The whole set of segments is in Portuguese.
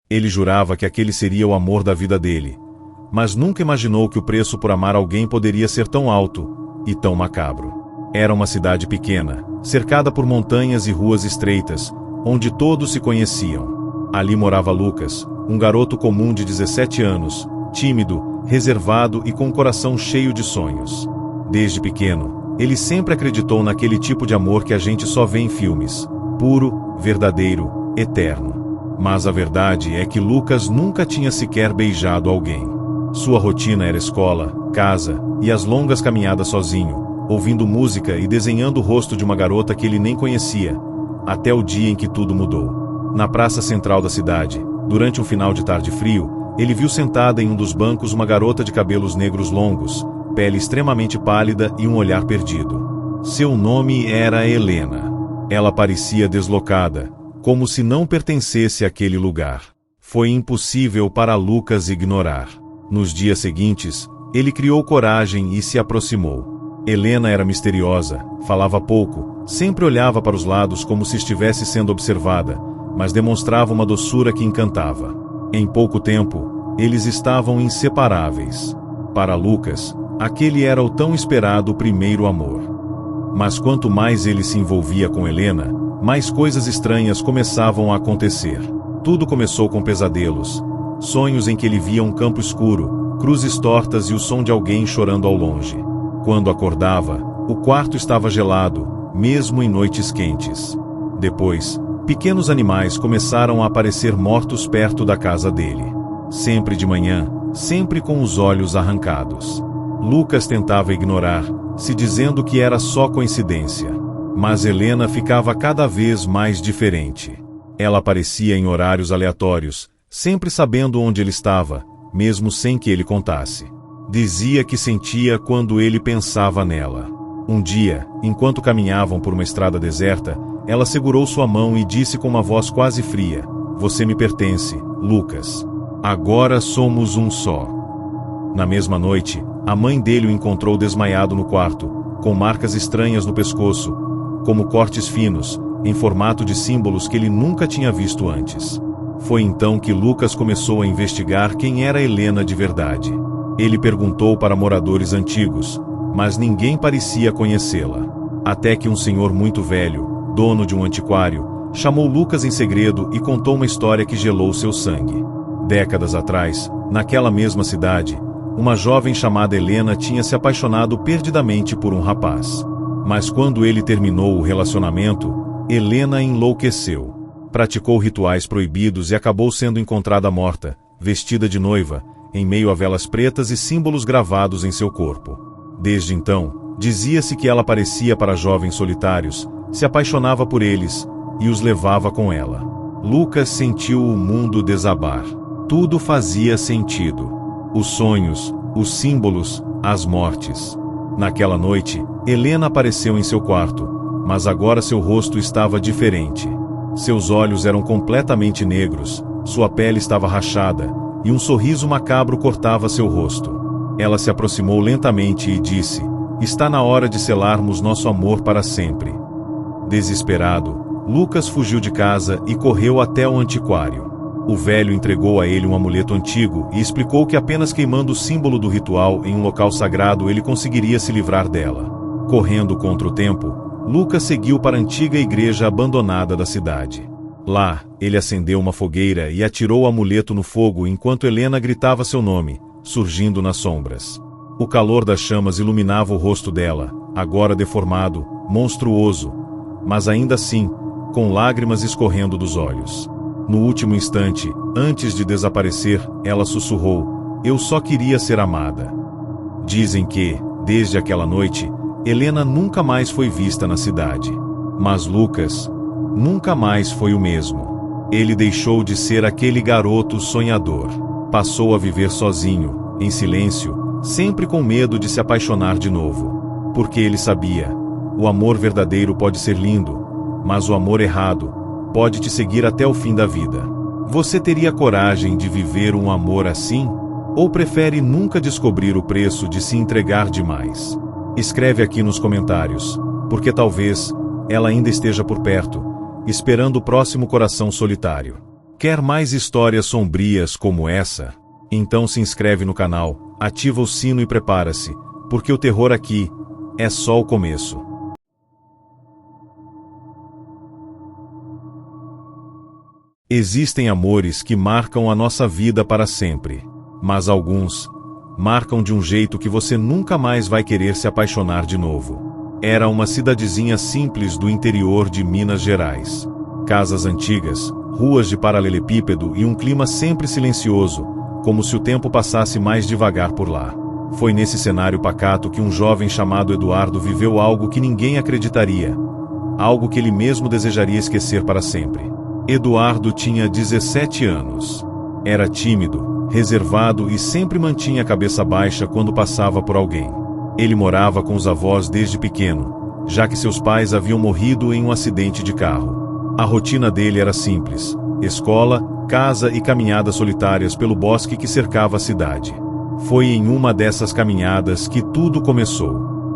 Ele jurava que aquele seria o amor da vida dele, mas nunca imaginou que o preço por amar alguém poderia ser tão alto e tão macabro. Era uma cidade pequena, cercada por montanhas e ruas estreitas, onde todos se conheciam. Ali morava Lucas, um garoto comum de 17 anos, tímido, reservado e com um coração cheio de sonhos. Desde pequeno, ele sempre acreditou naquele tipo de amor que a gente só vê em filmes, puro, verdadeiro, eterno. Mas a verdade é que Lucas nunca tinha sequer beijado alguém. Sua rotina era escola, casa e as longas caminhadas sozinho, ouvindo música e desenhando o rosto de uma garota que ele nem conhecia, até o dia em que tudo mudou. Na praça central da cidade, durante um final de tarde frio, ele viu sentada em um dos bancos uma garota de cabelos negros longos, pele extremamente pálida e um olhar perdido. Seu nome era Helena. Ela parecia deslocada, como se não pertencesse àquele lugar. Foi impossível para Lucas ignorar. Nos dias seguintes, ele criou coragem e se aproximou. Helena era misteriosa, falava pouco, sempre olhava para os lados como se estivesse sendo observada, mas demonstrava uma doçura que encantava. Em pouco tempo, eles estavam inseparáveis. Para Lucas, aquele era o tão esperado primeiro amor. Mas quanto mais ele se envolvia com Helena, mais coisas estranhas começavam a acontecer. Tudo começou com pesadelos, sonhos em que ele via um campo escuro, cruzes tortas e o som de alguém chorando ao longe. Quando acordava, o quarto estava gelado, mesmo em noites quentes. Depois, pequenos animais começaram a aparecer mortos perto da casa dele. Sempre de manhã, sempre com os olhos arrancados. Lucas tentava ignorar, se dizendo que era só coincidência. Mas Helena ficava cada vez mais diferente. Ela aparecia em horários aleatórios, sempre sabendo onde ele estava, mesmo sem que ele contasse. Dizia que sentia quando ele pensava nela. Um dia, enquanto caminhavam por uma estrada deserta, ela segurou sua mão e disse com uma voz quase fria: "Você me pertence, Lucas. Agora somos um só." Na mesma noite, a mãe dele o encontrou desmaiado no quarto, com marcas estranhas no pescoço, como cortes finos, em formato de símbolos que ele nunca tinha visto antes. Foi então que Lucas começou a investigar quem era Helena de verdade. Ele perguntou para moradores antigos, mas ninguém parecia conhecê-la. Até que um senhor muito velho, dono de um antiquário, chamou Lucas em segredo e contou uma história que gelou seu sangue. Décadas atrás, naquela mesma cidade, uma jovem chamada Helena tinha se apaixonado perdidamente por um rapaz. Mas quando ele terminou o relacionamento, Helena enlouqueceu. Praticou rituais proibidos e acabou sendo encontrada morta, vestida de noiva, em meio a velas pretas e símbolos gravados em seu corpo. Desde então, dizia-se que ela aparecia para jovens solitários, se apaixonava por eles e os levava com ela. Lucas sentiu o mundo desabar. Tudo fazia sentido. Os sonhos, os símbolos, as mortes. Naquela noite, Helena apareceu em seu quarto, mas agora seu rosto estava diferente. Seus olhos eram completamente negros, sua pele estava rachada, e um sorriso macabro cortava seu rosto. Ela se aproximou lentamente e disse: "Está na hora de selarmos nosso amor para sempre." Desesperado, Lucas fugiu de casa e correu até o antiquário. O velho entregou a ele um amuleto antigo e explicou que apenas queimando o símbolo do ritual em um local sagrado ele conseguiria se livrar dela. Correndo contra o tempo, Lucas seguiu para a antiga igreja abandonada da cidade. Lá, ele acendeu uma fogueira e atirou o amuleto no fogo enquanto Helena gritava seu nome, surgindo nas sombras. O calor das chamas iluminava o rosto dela, agora deformado, monstruoso, mas ainda assim, com lágrimas escorrendo dos olhos. No último instante, antes de desaparecer, ela sussurrou: "Eu só queria ser amada." Dizem que, desde aquela noite, Helena nunca mais foi vista na cidade. Mas Lucas nunca mais foi o mesmo. Ele deixou de ser aquele garoto sonhador. Passou a viver sozinho, em silêncio, sempre com medo de se apaixonar de novo. Porque ele sabia: o amor verdadeiro pode ser lindo, mas o amor errado pode te seguir até o fim da vida. Você teria coragem de viver um amor assim? Ou prefere nunca descobrir o preço de se entregar demais? Escreve aqui nos comentários, porque talvez ela ainda esteja por perto, esperando o próximo coração solitário. Quer mais histórias sombrias como essa? Então se inscreve no canal, ativa o sino e prepara-se, porque o terror aqui é só o começo. Existem amores que marcam a nossa vida para sempre, mas alguns marcam de um jeito que você nunca mais vai querer se apaixonar de novo. Era uma cidadezinha simples do interior de Minas Gerais. Casas antigas, ruas de paralelepípedo e um clima sempre silencioso, como se o tempo passasse mais devagar por lá. Foi nesse cenário pacato que um jovem chamado Eduardo viveu algo que ninguém acreditaria, algo que ele mesmo desejaria esquecer para sempre. Eduardo tinha 17 anos. Era tímido, reservado e sempre mantinha a cabeça baixa quando passava por alguém. Ele morava com os avós desde pequeno, já que seus pais haviam morrido em um acidente de carro. A rotina dele era simples: escola, casa e caminhadas solitárias pelo bosque que cercava a cidade. Foi em uma dessas caminhadas que tudo começou.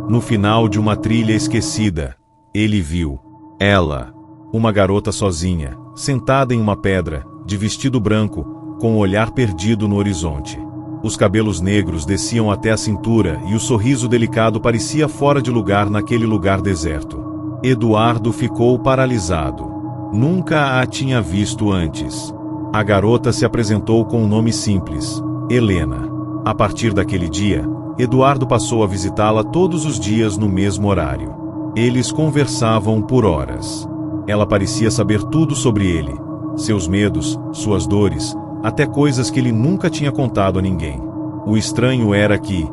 No final de uma trilha esquecida, ele viu ela, uma garota sozinha, sentada em uma pedra, de vestido branco, com o olhar perdido no horizonte. Os cabelos negros desciam até a cintura e o sorriso delicado parecia fora de lugar naquele lugar deserto. Eduardo ficou paralisado. Nunca a tinha visto antes. A garota se apresentou com um nome simples: Helena. A partir daquele dia, Eduardo passou a visitá-la todos os dias no mesmo horário. Eles conversavam por horas. Ela parecia saber tudo sobre ele, seus medos, suas dores, até coisas que ele nunca tinha contado a ninguém. O estranho era que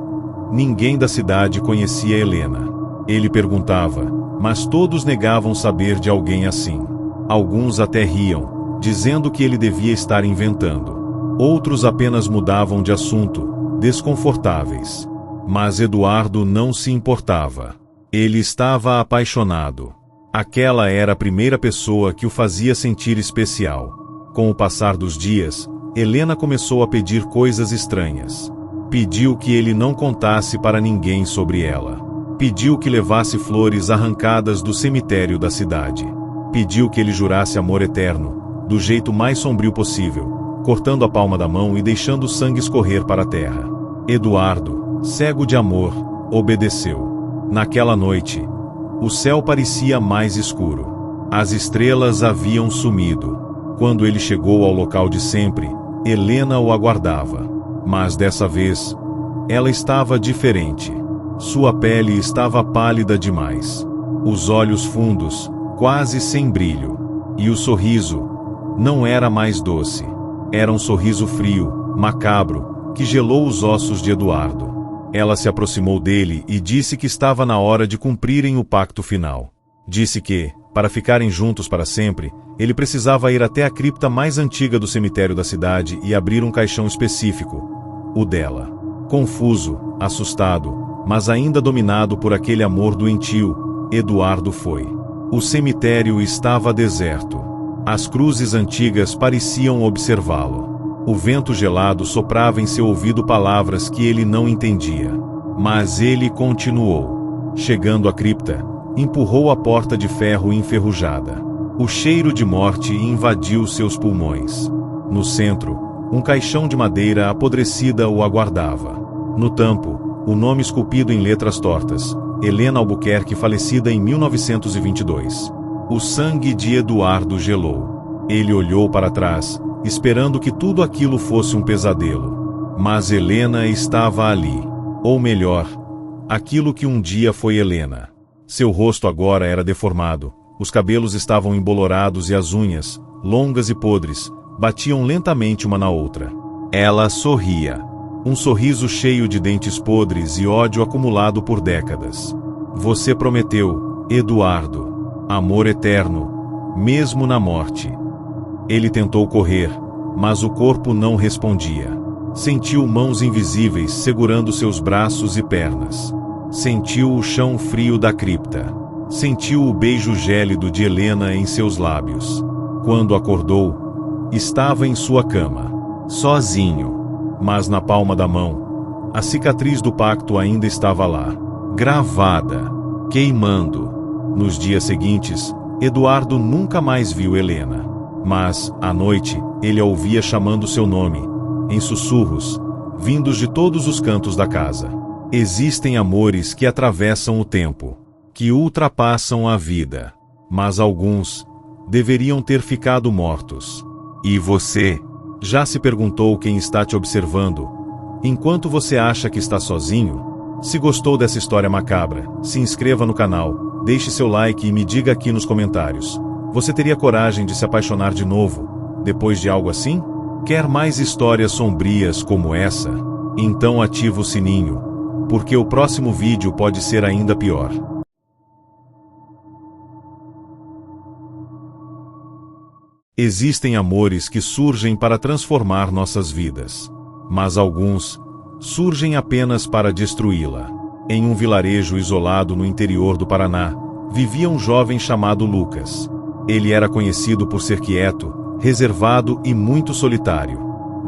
ninguém da cidade conhecia Helena. Ele perguntava, mas todos negavam saber de alguém assim. Alguns até riam, dizendo que ele devia estar inventando. Outros apenas mudavam de assunto, desconfortáveis. Mas Eduardo não se importava. Ele estava apaixonado. Aquela era a primeira pessoa que o fazia sentir especial. Com o passar dos dias, Helena começou a pedir coisas estranhas. Pediu que ele não contasse para ninguém sobre ela. Pediu que levasse flores arrancadas do cemitério da cidade. Pediu que ele jurasse amor eterno, do jeito mais sombrio possível, cortando a palma da mão e deixando o sangue escorrer para a terra. Eduardo, cego de amor, obedeceu. Naquela noite, o céu parecia mais escuro. As estrelas haviam sumido. Quando ele chegou ao local de sempre, Helena o aguardava. Mas dessa vez, ela estava diferente. Sua pele estava pálida demais. Os olhos fundos, quase sem brilho. E o sorriso não era mais doce. Era um sorriso frio, macabro, que gelou os ossos de Eduardo. Ela se aproximou dele e disse que estava na hora de cumprirem o pacto final. Disse que, para ficarem juntos para sempre, ele precisava ir até a cripta mais antiga do cemitério da cidade e abrir um caixão específico, o dela. Confuso, assustado, mas ainda dominado por aquele amor doentio, Eduardo foi. O cemitério estava deserto. As cruzes antigas pareciam observá-lo. O vento gelado soprava em seu ouvido palavras que ele não entendia. Mas ele continuou. Chegando à cripta, empurrou a porta de ferro enferrujada. O cheiro de morte invadiu seus pulmões. No centro, um caixão de madeira apodrecida o aguardava. No tampo, o nome esculpido em letras tortas: Helena Albuquerque, falecida em 1922. O sangue de Eduardo gelou. Ele olhou para trás, esperando que tudo aquilo fosse um pesadelo. Mas Helena estava ali. Ou melhor, aquilo que um dia foi Helena. Seu rosto agora era deformado, os cabelos estavam embolorados e as unhas, longas e podres, batiam lentamente uma na outra. Ela sorria. Um sorriso cheio de dentes podres e ódio acumulado por décadas. Você prometeu, Eduardo, amor eterno, mesmo na morte. Ele tentou correr, mas o corpo não respondia. Sentiu mãos invisíveis segurando seus braços e pernas. Sentiu o chão frio da cripta. Sentiu o beijo gélido de Helena em seus lábios. Quando acordou, estava em sua cama, sozinho. Mas na palma da mão, a cicatriz do pacto ainda estava lá, gravada, queimando. Nos dias seguintes, Eduardo nunca mais viu Helena. Mas, à noite, ele a ouvia chamando seu nome, em sussurros, vindos de todos os cantos da casa. Existem amores que atravessam o tempo, que ultrapassam a vida. Mas alguns deveriam ter ficado mortos. E você? Já se perguntou quem está te observando, enquanto você acha que está sozinho? Se gostou dessa história macabra, se inscreva no canal, deixe seu like e me diga aqui nos comentários. Você teria coragem de se apaixonar de novo, depois de algo assim? Quer mais histórias sombrias como essa? Então ativa o sininho, porque o próximo vídeo pode ser ainda pior. Existem amores que surgem para transformar nossas vidas, mas alguns surgem apenas para destruí-la. Em um vilarejo isolado no interior do Paraná, vivia um jovem chamado Lucas. Ele era conhecido por ser quieto, reservado e muito solitário.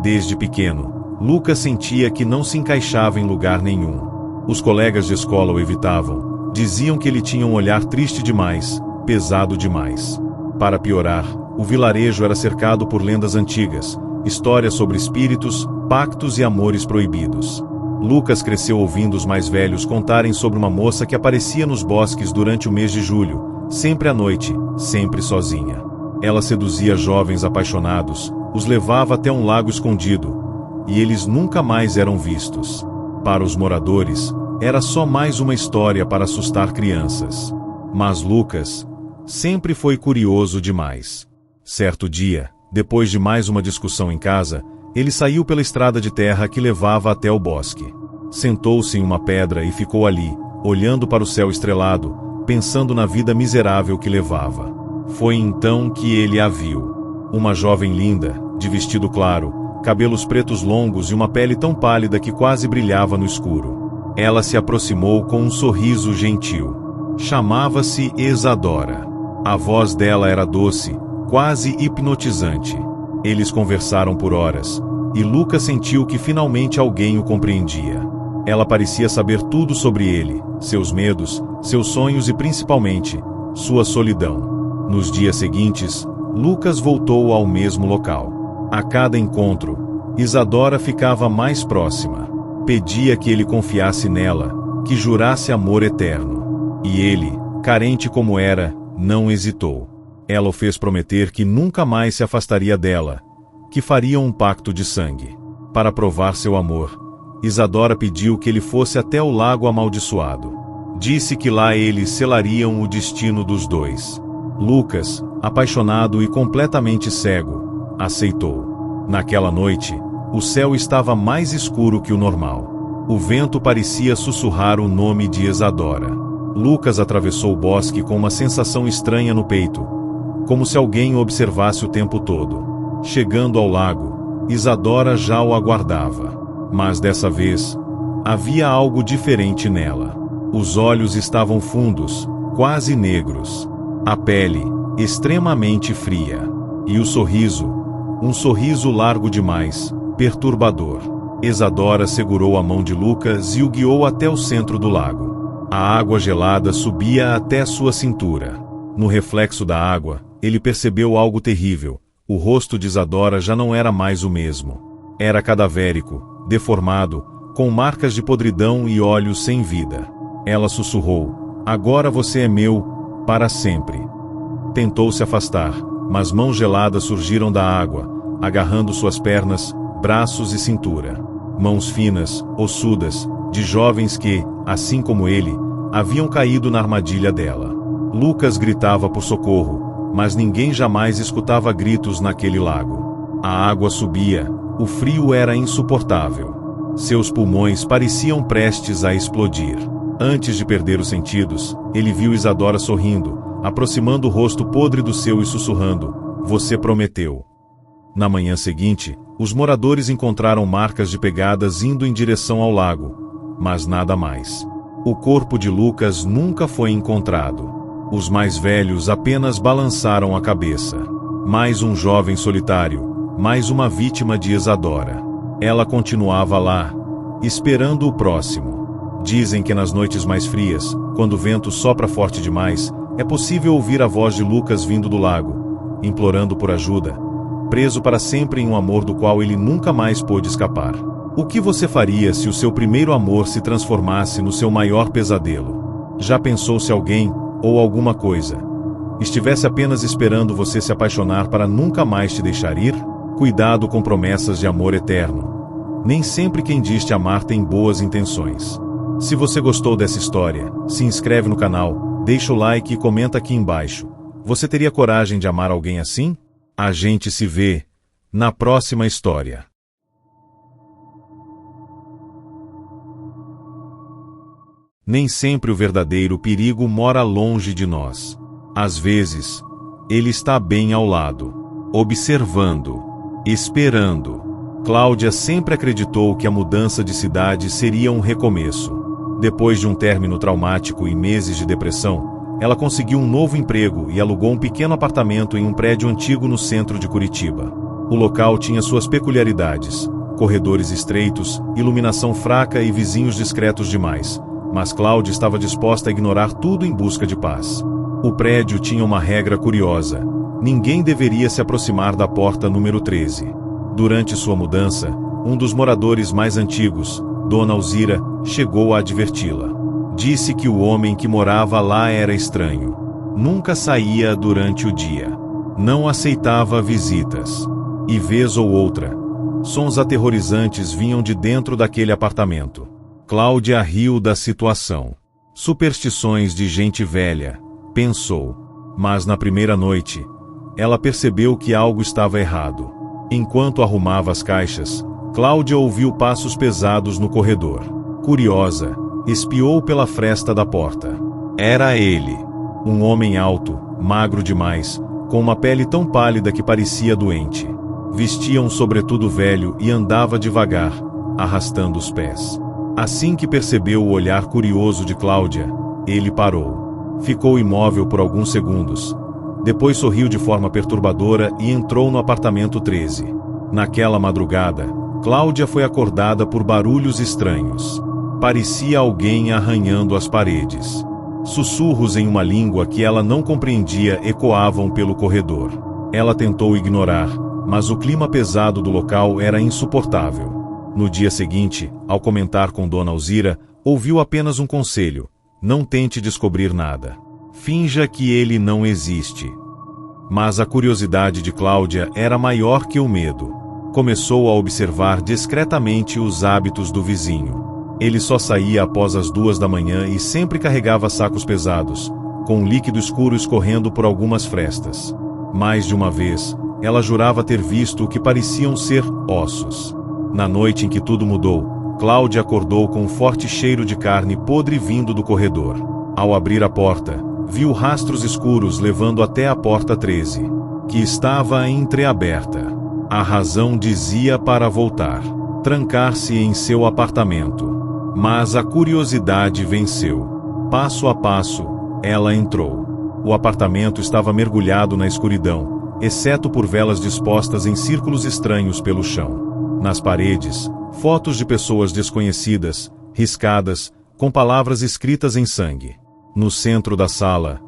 Desde pequeno, Lucas sentia que não se encaixava em lugar nenhum. Os colegas de escola o evitavam, diziam que ele tinha um olhar triste demais, pesado demais. Para piorar, o vilarejo era cercado por lendas antigas, histórias sobre espíritos, pactos e amores proibidos. Lucas cresceu ouvindo os mais velhos contarem sobre uma moça que aparecia nos bosques durante o mês de julho, sempre à noite, sempre sozinha. Ela seduzia jovens apaixonados, os levava até um lago escondido, e eles nunca mais eram vistos. Para os moradores, era só mais uma história para assustar crianças. Mas Lucas sempre foi curioso demais. Certo dia, depois de mais uma discussão em casa, ele saiu pela estrada de terra que levava até o bosque. Sentou-se em uma pedra e ficou ali, olhando para o céu estrelado, pensando na vida miserável que levava. Foi então que ele a viu. Uma jovem linda, de vestido claro, cabelos pretos longos e uma pele tão pálida que quase brilhava no escuro. Ela se aproximou com um sorriso gentil. Chamava-se Isadora. A voz dela era doce, quase hipnotizante. Eles conversaram por horas, e Lucas sentiu que finalmente alguém o compreendia. Ela parecia saber tudo sobre ele, seus medos, seus sonhos e principalmente, sua solidão. Nos dias seguintes, Lucas voltou ao mesmo local. A cada encontro, Isadora ficava mais próxima. Pedia que ele confiasse nela, que jurasse amor eterno. E ele, carente como era, não hesitou. Ela o fez prometer que nunca mais se afastaria dela, que fariam um pacto de sangue. Para provar seu amor, Isadora pediu que ele fosse até o lago amaldiçoado. Disse que lá eles selariam o destino dos dois. Lucas, apaixonado e completamente cego, aceitou. Naquela noite, o céu estava mais escuro que o normal. O vento parecia sussurrar o nome de Isadora. Lucas atravessou o bosque com uma sensação estranha no peito, como se alguém o observasse o tempo todo. Chegando ao lago, Isadora já o aguardava. Mas dessa vez, havia algo diferente nela. Os olhos estavam fundos, quase negros. A pele, extremamente fria. E o sorriso, um sorriso largo demais, perturbador. Isadora segurou a mão de Lucas e o guiou até o centro do lago. A água gelada subia até sua cintura. No reflexo da água, ele percebeu algo terrível. O rosto de Isadora já não era mais o mesmo. Era cadavérico, deformado, com marcas de podridão e olhos sem vida. Ela sussurrou: "Agora você é meu, para sempre." Tentou se afastar, mas mãos geladas surgiram da água, agarrando suas pernas, braços e cintura. Mãos finas, ossudas, de jovens que, assim como ele, haviam caído na armadilha dela. Lucas gritava por socorro, mas ninguém jamais escutava gritos naquele lago. A água subia, o frio era insuportável. Seus pulmões pareciam prestes a explodir. Antes de perder os sentidos, ele viu Isadora sorrindo, aproximando o rosto podre do seu e sussurrando: "Você prometeu." Na manhã seguinte, os moradores encontraram marcas de pegadas indo em direção ao lago, mas nada mais. O corpo de Lucas nunca foi encontrado. Os mais velhos apenas balançaram a cabeça. Mais um jovem solitário, mais uma vítima de Isadora. Ela continuava lá, esperando o próximo. Dizem que nas noites mais frias, quando o vento sopra forte demais, é possível ouvir a voz de Lucas vindo do lago, implorando por ajuda, preso para sempre em um amor do qual ele nunca mais pôde escapar. O que você faria se o seu primeiro amor se transformasse no seu maior pesadelo? Já pensou se alguém, ou alguma coisa, estivesse apenas esperando você se apaixonar para nunca mais te deixar ir? Cuidado com promessas de amor eterno. Nem sempre quem diz te amar tem boas intenções. Se você gostou dessa história, se inscreve no canal, deixa o like e comenta aqui embaixo. Você teria coragem de amar alguém assim? A gente se vê na próxima história. Nem sempre o verdadeiro perigo mora longe de nós. Às vezes, ele está bem ao lado, observando, esperando. Cláudia sempre acreditou que a mudança de cidade seria um recomeço. Depois de um término traumático e meses de depressão, ela conseguiu um novo emprego e alugou um pequeno apartamento em um prédio antigo no centro de Curitiba. O local tinha suas peculiaridades: corredores estreitos, iluminação fraca e vizinhos discretos demais. Mas Cláudia estava disposta a ignorar tudo em busca de paz. O prédio tinha uma regra curiosa: ninguém deveria se aproximar da porta número 13. Durante sua mudança, um dos moradores mais antigos, Dona Alzira, chegou a adverti-la. Disse que o homem que morava lá era estranho. Nunca saía durante o dia. Não aceitava visitas. E vez ou outra, sons aterrorizantes vinham de dentro daquele apartamento. Cláudia riu da situação. Superstições de gente velha, pensou. Mas na primeira noite, ela percebeu que algo estava errado. Enquanto arrumava as caixas, Cláudia ouviu passos pesados no corredor. Curiosa, espiou pela fresta da porta. Era ele. Um homem alto, magro demais, com uma pele tão pálida que parecia doente. Vestia um sobretudo velho e andava devagar, arrastando os pés. Assim que percebeu o olhar curioso de Cláudia, ele parou. Ficou imóvel por alguns segundos. Depois sorriu de forma perturbadora e entrou no apartamento 13. Naquela madrugada, Cláudia foi acordada por barulhos estranhos. Parecia alguém arranhando as paredes. Sussurros em uma língua que ela não compreendia ecoavam pelo corredor. Ela tentou ignorar, mas o clima pesado do local era insuportável. No dia seguinte, ao comentar com Dona Alzira, ouviu apenas um conselho: não tente descobrir nada. Finja que ele não existe. Mas a curiosidade de Cláudia era maior que o medo. Começou a observar discretamente os hábitos do vizinho. Ele só saía após as 2 da manhã e sempre carregava sacos pesados, com um líquido escuro escorrendo por algumas frestas. Mais de uma vez, ela jurava ter visto o que pareciam ser ossos. Na noite em que tudo mudou, Cláudia acordou com um forte cheiro de carne podre vindo do corredor. Ao abrir a porta, viu rastros escuros levando até a porta 13, que estava entreaberta. A razão dizia para voltar, trancar-se em seu apartamento. Mas a curiosidade venceu. Passo a passo, ela entrou. O apartamento estava mergulhado na escuridão, exceto por velas dispostas em círculos estranhos pelo chão. Nas paredes, fotos de pessoas desconhecidas, riscadas, com palavras escritas em sangue. No centro da sala,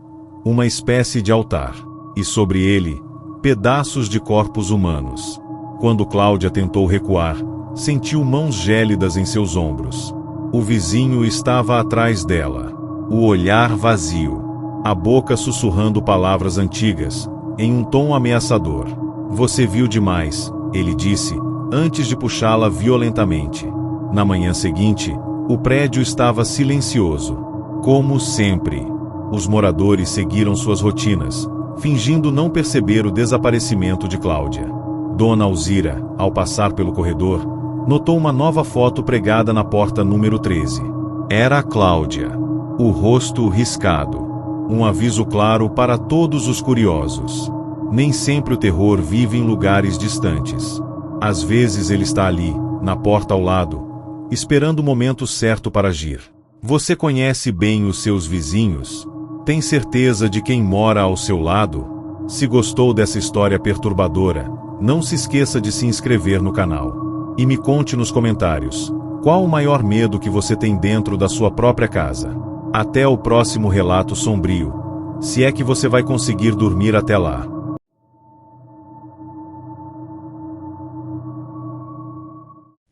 uma espécie de altar. E sobre ele, pedaços de corpos humanos. Quando Cláudia tentou recuar, sentiu mãos gélidas em seus ombros. O vizinho estava atrás dela, o olhar vazio, a boca sussurrando palavras antigas, em um tom ameaçador. Você viu demais, ele disse, antes de puxá-la violentamente. Na manhã seguinte, o prédio estava silencioso. Como sempre, os moradores seguiram suas rotinas, fingindo não perceber o desaparecimento de Cláudia. Dona Alzira, ao passar pelo corredor, notou uma nova foto pregada na porta número 13. Era a Cláudia, o rosto riscado. Um aviso claro para todos os curiosos. Nem sempre o terror vive em lugares distantes. Às vezes ele está ali, na porta ao lado, esperando o momento certo para agir. Você conhece bem os seus vizinhos? Tem certeza de quem mora ao seu lado? Se gostou dessa história perturbadora, não se esqueça de se inscrever no canal. E me conte nos comentários, qual o maior medo que você tem dentro da sua própria casa? Até o próximo relato sombrio, se é que você vai conseguir dormir até lá.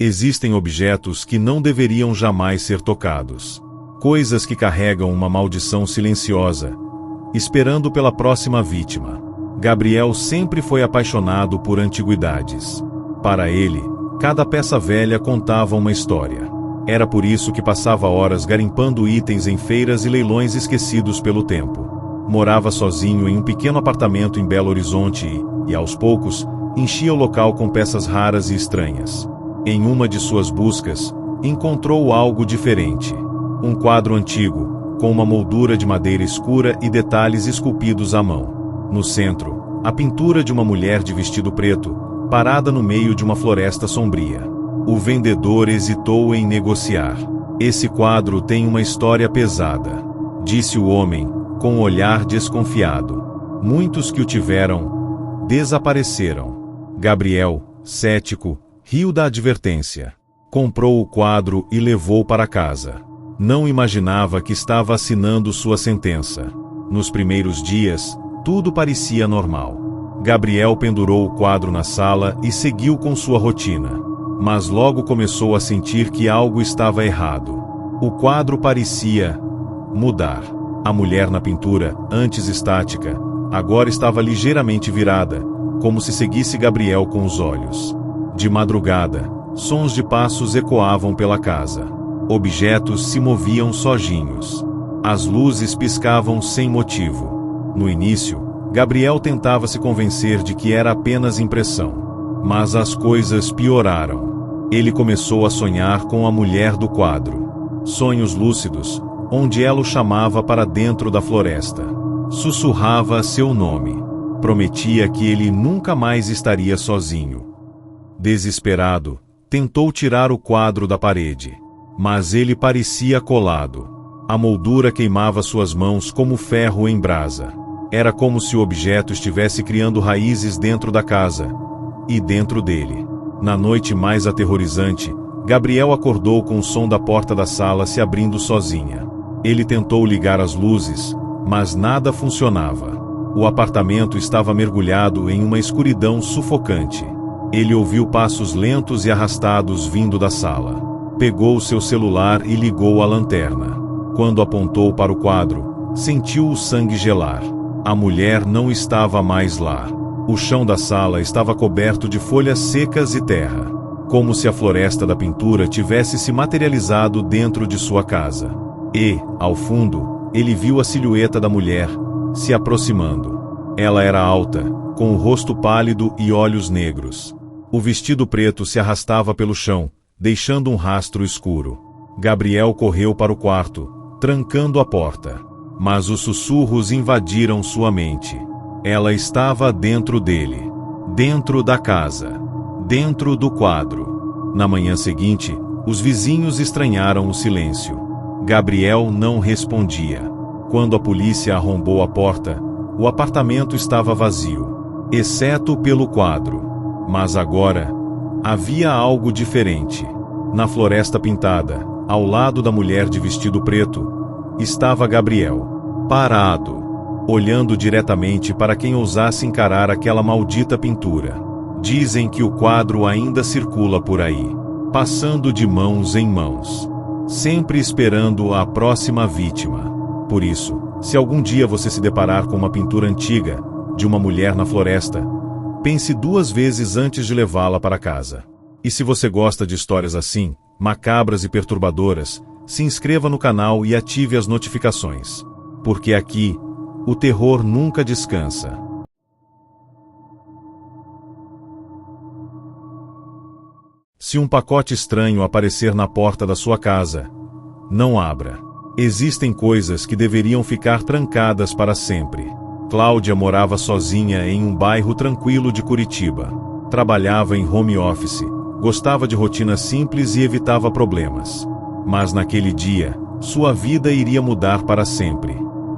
Existem objetos que não deveriam jamais ser tocados. Coisas que carregam uma maldição silenciosa, esperando pela próxima vítima. Gabriel sempre foi apaixonado por antiguidades. Para ele, cada peça velha contava uma história. Era por isso que passava horas garimpando itens em feiras e leilões esquecidos pelo tempo. Morava sozinho em um pequeno apartamento em Belo Horizonte e, aos poucos, enchia o local com peças raras e estranhas. Em uma de suas buscas, encontrou algo diferente. Um quadro antigo, com uma moldura de madeira escura e detalhes esculpidos à mão. No centro, a pintura de uma mulher de vestido preto, parada no meio de uma floresta sombria. O vendedor hesitou em negociar. Esse quadro tem uma história pesada, disse o homem, com um olhar desconfiado. Muitos que o tiveram, desapareceram. Gabriel, cético, riu da advertência. Comprou o quadro e levou para casa. Não imaginava que estava assinando sua sentença. Nos primeiros dias, tudo parecia normal. Gabriel pendurou o quadro na sala e seguiu com sua rotina. Mas logo começou a sentir que algo estava errado. O quadro parecia mudar. A mulher na pintura, antes estática, agora estava ligeiramente virada, como se seguisse Gabriel com os olhos. De madrugada, sons de passos ecoavam pela casa. Objetos se moviam sozinhos. As luzes piscavam sem motivo. No início, Gabriel tentava se convencer de que era apenas impressão. Mas as coisas pioraram. Ele começou a sonhar com a mulher do quadro. Sonhos lúcidos, onde ela o chamava para dentro da floresta. Sussurrava seu nome. Prometia que ele nunca mais estaria sozinho. Desesperado, tentou tirar o quadro da parede. Mas ele parecia colado. A moldura queimava suas mãos como ferro em brasa. Era como se o objeto estivesse criando raízes dentro da casa e dentro dele. Na noite mais aterrorizante, Gabriel acordou com o som da porta da sala se abrindo sozinha. Ele tentou ligar as luzes, mas nada funcionava. O apartamento estava mergulhado em uma escuridão sufocante. Ele ouviu passos lentos e arrastados vindo da sala. Pegou seu celular e ligou a lanterna. Quando apontou para o quadro, sentiu o sangue gelar. A mulher não estava mais lá. O chão da sala estava coberto de folhas secas e terra, como se a floresta da pintura tivesse se materializado dentro de sua casa. E, ao fundo, ele viu a silhueta da mulher se aproximando. Ela era alta, com o rosto pálido e olhos negros. O vestido preto se arrastava pelo chão, deixando um rastro escuro. Gabriel correu para o quarto, trancando a porta. Mas os sussurros invadiram sua mente. Ela estava dentro dele, dentro da casa, dentro do quadro. Na manhã seguinte, os vizinhos estranharam o silêncio. Gabriel não respondia. Quando a polícia arrombou a porta, o apartamento estava vazio, exceto pelo quadro. Mas agora, havia algo diferente. Na floresta pintada, ao lado da mulher de vestido preto, estava Gabriel, parado, olhando diretamente para quem ousasse encarar aquela maldita pintura. Dizem que o quadro ainda circula por aí, passando de mãos em mãos, sempre esperando a próxima vítima. Por isso, se algum dia você se deparar com uma pintura antiga, de uma mulher na floresta, pense 2 vezes antes de levá-la para casa. E se você gosta de histórias assim, macabras e perturbadoras, se inscreva no canal e ative as notificações. Porque aqui, o terror nunca descansa. Se um pacote estranho aparecer na porta da sua casa, não abra. Existem coisas que deveriam ficar trancadas para sempre. Cláudia morava sozinha em um bairro tranquilo de Curitiba. Trabalhava em home office, gostava de rotina simples e evitava problemas. Mas naquele dia, sua vida iria mudar para sempre.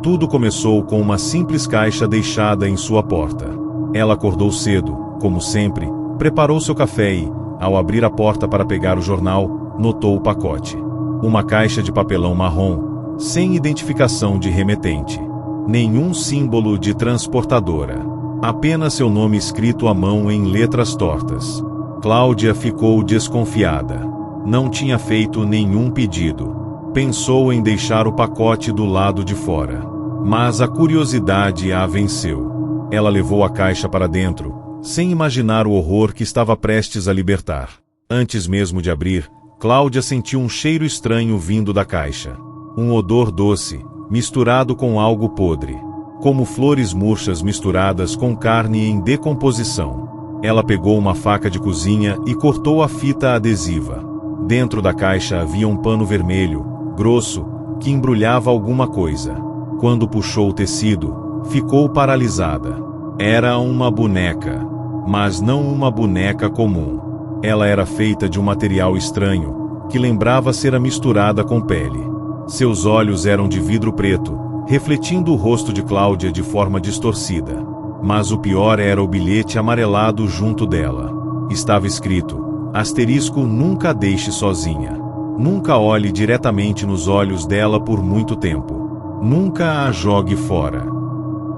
Tudo começou com uma simples caixa deixada em sua porta. Ela acordou cedo, como sempre, preparou seu café e, ao abrir a porta para pegar o jornal, notou o pacote. Uma caixa de papelão marrom, sem identificação de remetente. Nenhum símbolo de transportadora. Apenas seu nome escrito à mão em letras tortas. Cláudia ficou desconfiada. Não tinha feito nenhum pedido. Pensou em deixar o pacote do lado de fora. Mas a curiosidade a venceu. Ela levou a caixa para dentro, sem imaginar o horror que estava prestes a libertar. Antes mesmo de abrir, Cláudia sentiu um cheiro estranho vindo da caixa. Um odor doce, misturado com algo podre. Como flores murchas misturadas com carne em decomposição. Ela pegou uma faca de cozinha e cortou a fita adesiva. Dentro da caixa havia um pano vermelho, grosso, que embrulhava alguma coisa. Quando puxou o tecido, ficou paralisada. Era uma boneca, mas não uma boneca comum. Ela era feita de um material estranho, que lembrava ser misturada com pele. Seus olhos eram de vidro preto, refletindo o rosto de Cláudia de forma distorcida. Mas o pior era o bilhete amarelado junto dela. Estava escrito: asterisco, nunca a deixe sozinha. Nunca olhe diretamente nos olhos dela por muito tempo. Nunca a jogue fora.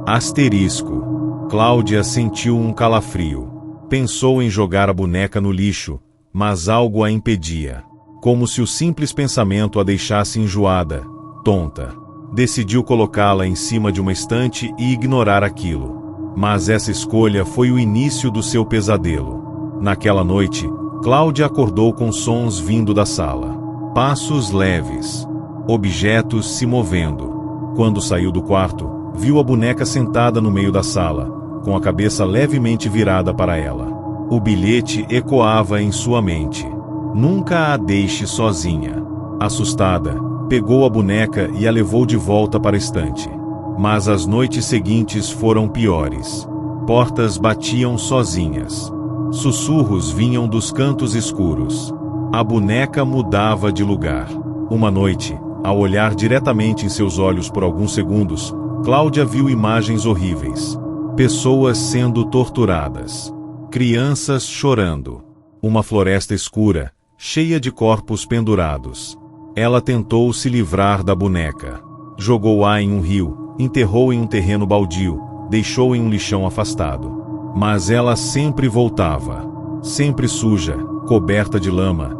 Asterisco. Cláudia sentiu um calafrio. Pensou em jogar a boneca no lixo, mas algo a impedia. Como se o simples pensamento a deixasse enjoada, tonta. Decidiu colocá-la em cima de uma estante e ignorar aquilo. Mas essa escolha foi o início do seu pesadelo. Naquela noite, Cláudia acordou com sons vindo da sala. Passos leves. Objetos se movendo. Quando saiu do quarto, viu a boneca sentada no meio da sala, com a cabeça levemente virada para ela. O bilhete ecoava em sua mente. Nunca a deixe sozinha. Assustada, pegou a boneca e a levou de volta para a estante. Mas as noites seguintes foram piores. Portas batiam sozinhas. Sussurros vinham dos cantos escuros. A boneca mudava de lugar. Uma noite, ao olhar diretamente em seus olhos por alguns segundos, Cláudia viu imagens horríveis. Pessoas sendo torturadas. Crianças chorando. Uma floresta escura, cheia de corpos pendurados. Ela tentou se livrar da boneca. Jogou-a em um rio, enterrou em um terreno baldio, deixou em um lixão afastado. Mas ela sempre voltava. Sempre suja, coberta de lama,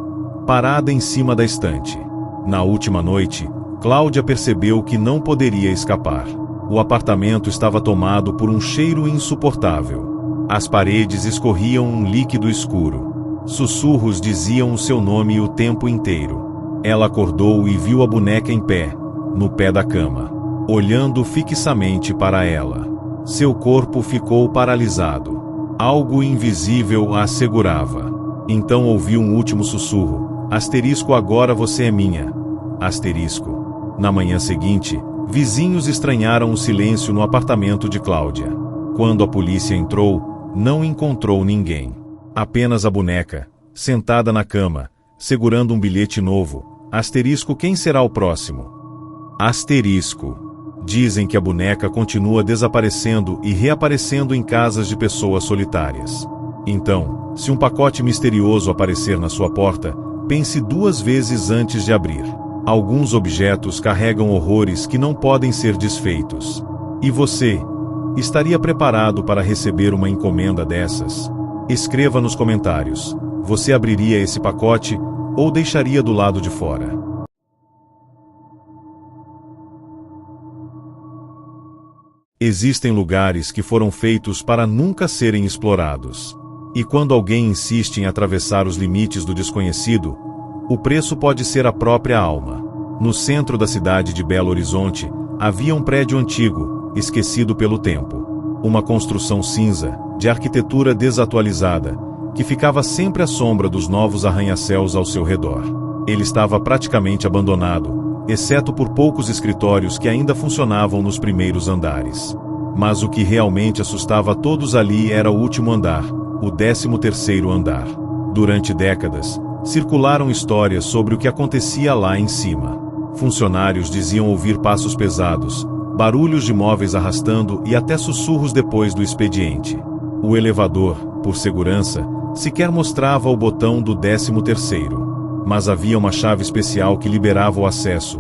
parada em cima da estante. Na última noite, Cláudia percebeu que não poderia escapar. O apartamento estava tomado por um cheiro insuportável. As paredes escorriam um líquido escuro. Sussurros diziam o seu nome o tempo inteiro. Ela acordou e viu a boneca em pé, no pé da cama, olhando fixamente para ela. Seu corpo ficou paralisado. Algo invisível a segurava. Então ouviu um último sussurro. Asterisco, agora você é minha. Asterisco. Na manhã seguinte, vizinhos estranharam o silêncio no apartamento de Cláudia. Quando a polícia entrou, não encontrou ninguém. Apenas a boneca, sentada na cama, segurando um bilhete novo. Asterisco, quem será o próximo? Asterisco. Dizem que a boneca continua desaparecendo e reaparecendo em casas de pessoas solitárias. Então, se um pacote misterioso aparecer na sua porta, pense 2 vezes antes de abrir. Alguns objetos carregam horrores que não podem ser desfeitos. E você, estaria preparado para receber uma encomenda dessas? Escreva nos comentários. Você abriria esse pacote ou deixaria do lado de fora? Existem lugares que foram feitos para nunca serem explorados. E quando alguém insiste em atravessar os limites do desconhecido, o preço pode ser a própria alma. No centro da cidade de Belo Horizonte, havia um prédio antigo, esquecido pelo tempo. Uma construção cinza, de arquitetura desatualizada, que ficava sempre à sombra dos novos arranha-céus ao seu redor. Ele estava praticamente abandonado, exceto por poucos escritórios que ainda funcionavam nos primeiros andares. Mas o que realmente assustava a todos ali era o último andar, o 13º andar. Durante décadas, circularam histórias sobre o que acontecia lá em cima. Funcionários diziam ouvir passos pesados, barulhos de móveis arrastando e até sussurros depois do expediente. O elevador, por segurança, sequer mostrava o botão do 13º. Mas havia uma chave especial que liberava o acesso,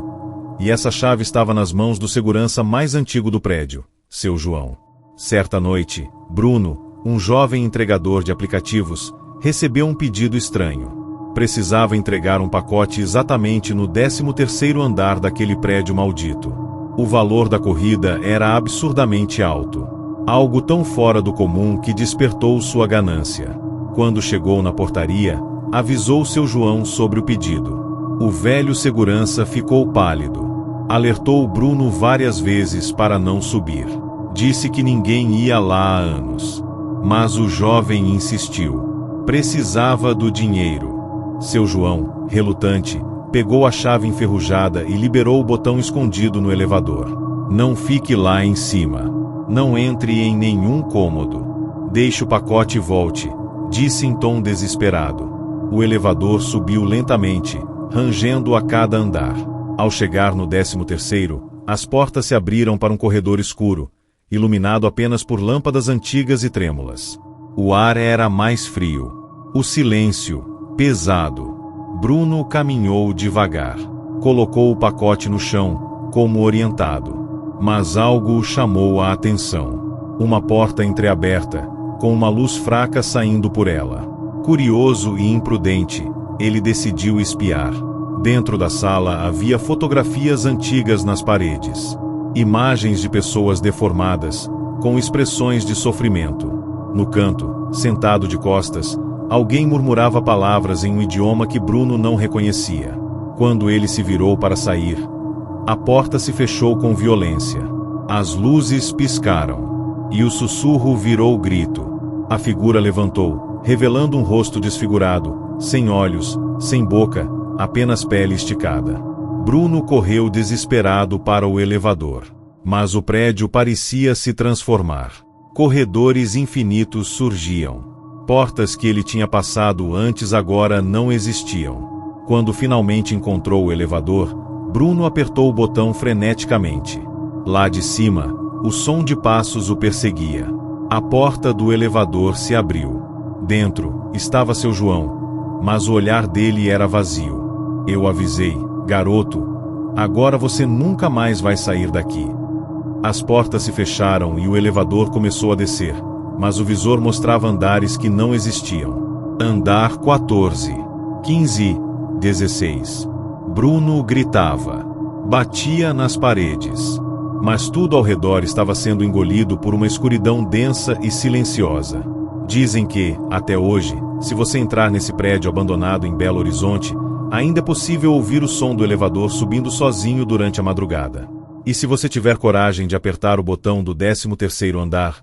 e essa chave estava nas mãos do segurança mais antigo do prédio, seu João. Certa noite, Bruno, um jovem entregador de aplicativos, recebeu um pedido estranho. Precisava entregar um pacote exatamente no 13º andar daquele prédio maldito. O valor da corrida era absurdamente alto. Algo tão fora do comum que despertou sua ganância. Quando chegou na portaria, avisou seu João sobre o pedido. O velho segurança ficou pálido. Alertou Bruno várias vezes para não subir. Disse que ninguém ia lá há anos. Mas o jovem insistiu. Precisava do dinheiro. Seu João, relutante, pegou a chave enferrujada e liberou o botão escondido no elevador. Não fique lá em cima. Não entre em nenhum cômodo. Deixe o pacote e volte, disse em tom desesperado. O elevador subiu lentamente, rangendo a cada andar. Ao chegar no 13º, as portas se abriram para um corredor escuro, iluminado apenas por lâmpadas antigas e trêmulas. O ar era mais frio. O silêncio, pesado. Bruno caminhou devagar. Colocou o pacote no chão, como orientado. Mas algo o chamou a atenção. Uma porta entreaberta, com uma luz fraca saindo por ela. Curioso e imprudente, ele decidiu espiar. Dentro da sala havia fotografias antigas nas paredes. Imagens de pessoas deformadas, com expressões de sofrimento. No canto, sentado de costas, alguém murmurava palavras em um idioma que Bruno não reconhecia. Quando ele se virou para sair, a porta se fechou com violência. As luzes piscaram. E o sussurro virou grito. A figura levantou, revelando um rosto desfigurado, sem olhos, sem boca, apenas pele esticada. Bruno correu desesperado para o elevador. Mas o prédio parecia se transformar. Corredores infinitos surgiam. Portas que ele tinha passado antes agora não existiam. Quando finalmente encontrou o elevador, Bruno apertou o botão freneticamente. Lá de cima, o som de passos o perseguia. A porta do elevador se abriu. Dentro, estava seu João, mas o olhar dele era vazio. Eu avisei, garoto, agora você nunca mais vai sair daqui. As portas se fecharam e o elevador começou a descer, mas o visor mostrava andares que não existiam. Andar 14, 15, 16. Bruno gritava. Batia nas paredes. Mas tudo ao redor estava sendo engolido por uma escuridão densa e silenciosa. Dizem que, até hoje, se você entrar nesse prédio abandonado em Belo Horizonte, ainda é possível ouvir o som do elevador subindo sozinho durante a madrugada. E se você tiver coragem de apertar o botão do 13º andar,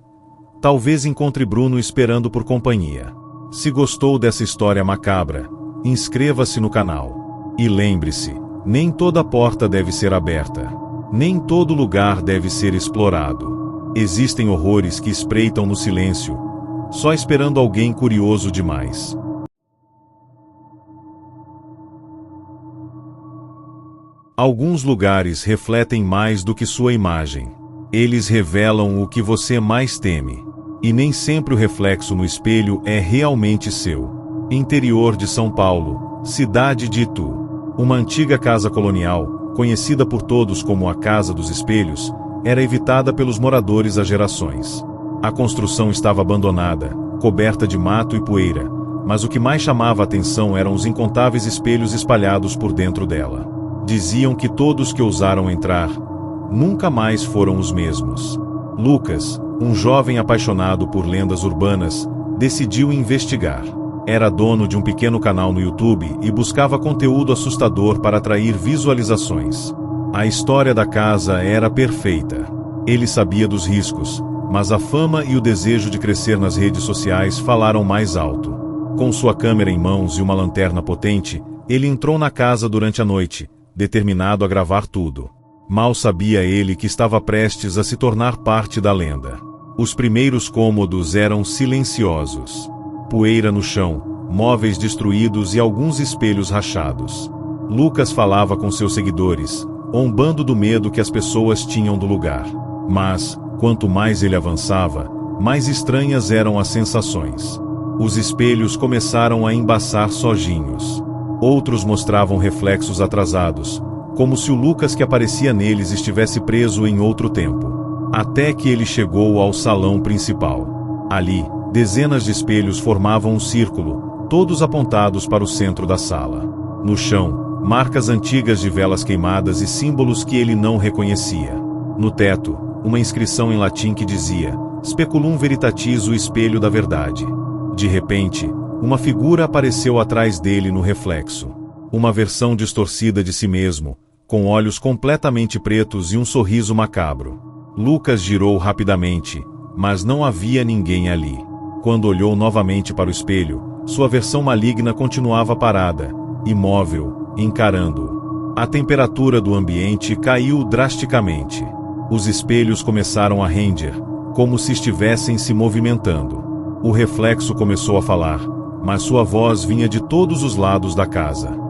talvez encontre Bruno esperando por companhia. Se gostou dessa história macabra, inscreva-se no canal. E lembre-se, nem toda porta deve ser aberta. Nem todo lugar deve ser explorado. Existem horrores que espreitam no silêncio, só esperando alguém curioso demais. Alguns lugares refletem mais do que sua imagem. Eles revelam o que você mais teme. E nem sempre o reflexo no espelho é realmente seu. Interior de São Paulo, cidade de Itu. Uma antiga casa colonial, conhecida por todos como a Casa dos Espelhos, era evitada pelos moradores há gerações. A construção estava abandonada, coberta de mato e poeira, mas o que mais chamava a atenção eram os incontáveis espelhos espalhados por dentro dela. Diziam que todos que ousaram entrar, nunca mais foram os mesmos. Lucas, um jovem apaixonado por lendas urbanas, decidiu investigar. Era dono de um pequeno canal no YouTube e buscava conteúdo assustador para atrair visualizações. A história da casa era perfeita. Ele sabia dos riscos, mas a fama e o desejo de crescer nas redes sociais falaram mais alto. Com sua câmera em mãos e uma lanterna potente, ele entrou na casa durante a noite, determinado a gravar tudo. Mal sabia ele que estava prestes a se tornar parte da lenda. Os primeiros cômodos eram silenciosos. Poeira no chão, móveis destruídos e alguns espelhos rachados. Lucas falava com seus seguidores, ombando do medo que as pessoas tinham do lugar. Mas, quanto mais ele avançava, mais estranhas eram as sensações. Os espelhos começaram a embaçar sozinhos. Outros mostravam reflexos atrasados, como se o Lucas que aparecia neles estivesse preso em outro tempo. Até que ele chegou ao salão principal. Ali, dezenas de espelhos formavam um círculo, todos apontados para o centro da sala. No chão, marcas antigas de velas queimadas e símbolos que ele não reconhecia. No teto, uma inscrição em latim que dizia: Speculum veritatis, o espelho da verdade. De repente, uma figura apareceu atrás dele no reflexo. Uma versão distorcida de si mesmo, com olhos completamente pretos e um sorriso macabro. Lucas girou rapidamente, mas não havia ninguém ali. Quando olhou novamente para o espelho, sua versão maligna continuava parada, imóvel, encarando-o. A temperatura do ambiente caiu drasticamente. Os espelhos começaram a render, como se estivessem se movimentando. O reflexo começou a falar, mas sua voz vinha de todos os lados da casa.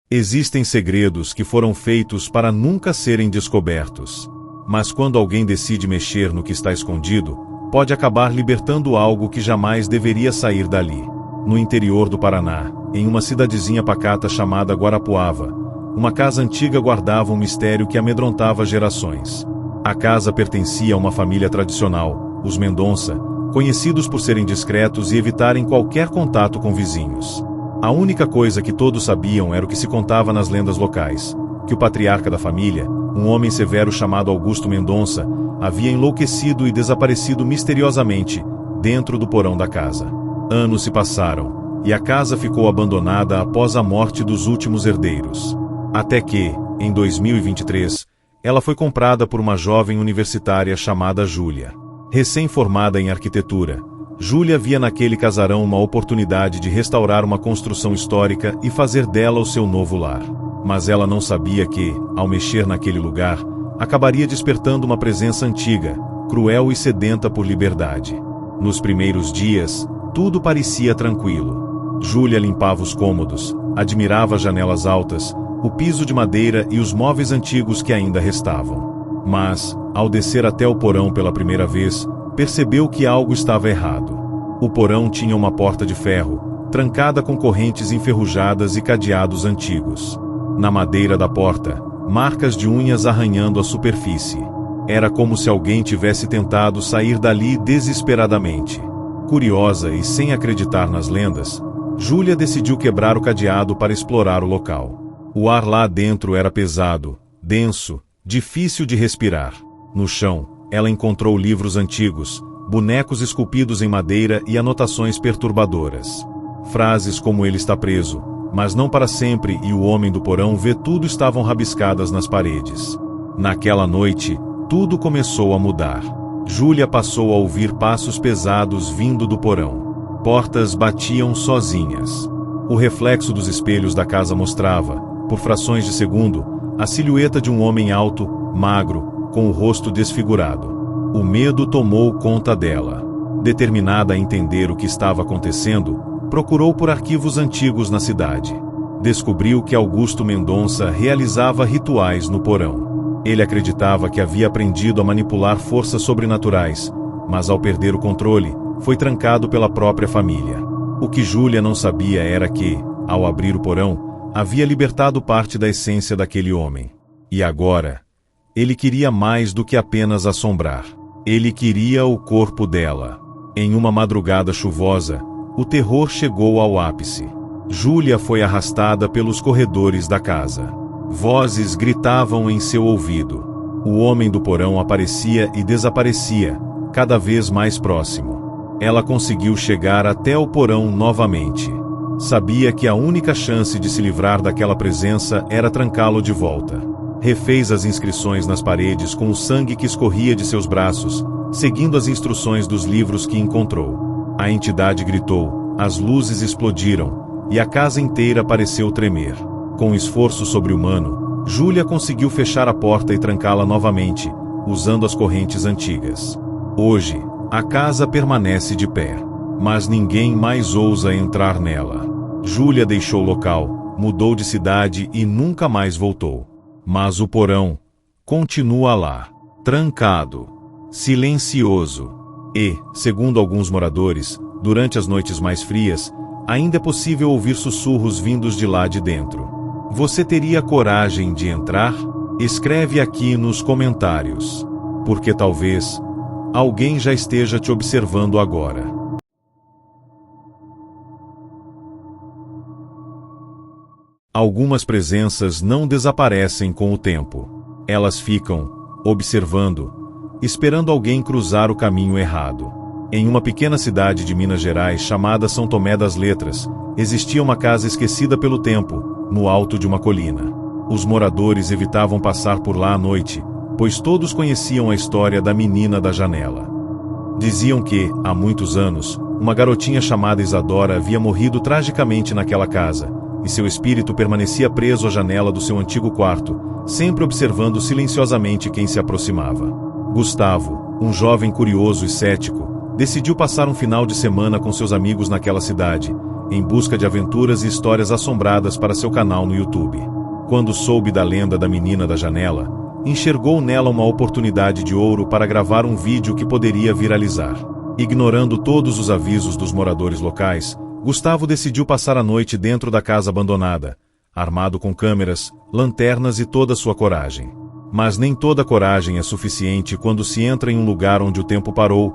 Existem segredos que foram feitos para nunca serem descobertos. Mas quando alguém decide mexer no que está escondido, pode acabar libertando algo que jamais deveria sair dali. No interior do Paraná, em uma cidadezinha pacata chamada Guarapuava, uma casa antiga guardava um mistério que amedrontava gerações. A casa pertencia a uma família tradicional, os Mendonça, conhecidos por serem discretos e evitarem qualquer contato com vizinhos. A única coisa que todos sabiam era o que se contava nas lendas locais, que o patriarca da família, um homem severo chamado Augusto Mendonça, havia enlouquecido e desaparecido misteriosamente dentro do porão da casa. Anos se passaram, e a casa ficou abandonada após a morte dos últimos herdeiros. Até que, em 2023, ela foi comprada por uma jovem universitária chamada Júlia. Recém-formada em arquitetura, Júlia via naquele casarão uma oportunidade de restaurar uma construção histórica e fazer dela o seu novo lar. Mas ela não sabia que, ao mexer naquele lugar, acabaria despertando uma presença antiga, cruel e sedenta por liberdade. Nos primeiros dias, tudo parecia tranquilo. Júlia limpava os cômodos, admirava as janelas altas, o piso de madeira e os móveis antigos que ainda restavam. Mas, ao descer até o porão pela primeira vez, percebeu que algo estava errado. O porão tinha uma porta de ferro, trancada com correntes enferrujadas e cadeados antigos. Na madeira da porta, marcas de unhas arranhando a superfície. Era como se alguém tivesse tentado sair dali desesperadamente. Curiosa e sem acreditar nas lendas, Júlia decidiu quebrar o cadeado para explorar o local. O ar lá dentro era pesado, denso, difícil de respirar. No chão, ela encontrou livros antigos, bonecos esculpidos em madeira e anotações perturbadoras. Frases como "ele está preso, mas não para sempre" e "o homem do porão vê tudo" estavam rabiscadas nas paredes. Naquela noite, tudo começou a mudar. Júlia passou a ouvir passos pesados vindo do porão. Portas batiam sozinhas. O reflexo dos espelhos da casa mostrava, por frações de segundo, a silhueta de um homem alto, magro, com o rosto desfigurado. O medo tomou conta dela. Determinada a entender o que estava acontecendo, procurou por arquivos antigos na cidade. Descobriu que Augusto Mendonça realizava rituais no porão. Ele acreditava que havia aprendido a manipular forças sobrenaturais, mas ao perder o controle, foi trancado pela própria família. O que Júlia não sabia era que, ao abrir o porão, havia libertado parte da essência daquele homem. E agora, ele queria mais do que apenas assombrar. Ele queria o corpo dela. Em uma madrugada chuvosa, o terror chegou ao ápice. Júlia foi arrastada pelos corredores da casa. Vozes gritavam em seu ouvido. O homem do porão aparecia e desaparecia, cada vez mais próximo. Ela conseguiu chegar até o porão novamente. Sabia que a única chance de se livrar daquela presença era trancá-lo de volta. Refez as inscrições nas paredes com o sangue que escorria de seus braços, seguindo as instruções dos livros que encontrou. A entidade gritou, as luzes explodiram, e a casa inteira pareceu tremer. Com um esforço sobre-humano, Júlia conseguiu fechar a porta e trancá-la novamente, usando as correntes antigas. Hoje, a casa permanece de pé, mas ninguém mais ousa entrar nela. Júlia deixou o local, mudou de cidade e nunca mais voltou. Mas o porão continua lá, trancado, silencioso. E, segundo alguns moradores, durante as noites mais frias, ainda é possível ouvir sussurros vindos de lá de dentro. Você teria coragem de entrar? Escreve aqui nos comentários, porque talvez alguém já esteja te observando agora. Algumas presenças não desaparecem com o tempo. Elas ficam observando, esperando alguém cruzar o caminho errado. Em uma pequena cidade de Minas Gerais chamada São Tomé das Letras, existia uma casa esquecida pelo tempo, no alto de uma colina. Os moradores evitavam passar por lá à noite, pois todos conheciam a história da menina da janela. Diziam que, há muitos anos, uma garotinha chamada Isadora havia morrido tragicamente naquela casa, e seu espírito permanecia preso à janela do seu antigo quarto, sempre observando silenciosamente quem se aproximava. Gustavo, um jovem curioso e cético, decidiu passar um final de semana com seus amigos naquela cidade, em busca de aventuras e histórias assombradas para seu canal no YouTube. Quando soube da lenda da menina da janela, enxergou nela uma oportunidade de ouro para gravar um vídeo que poderia viralizar. Ignorando todos os avisos dos moradores locais, Gustavo decidiu passar a noite dentro da casa abandonada, armado com câmeras, lanternas e toda sua coragem. Mas nem toda coragem é suficiente quando se entra em um lugar onde o tempo parou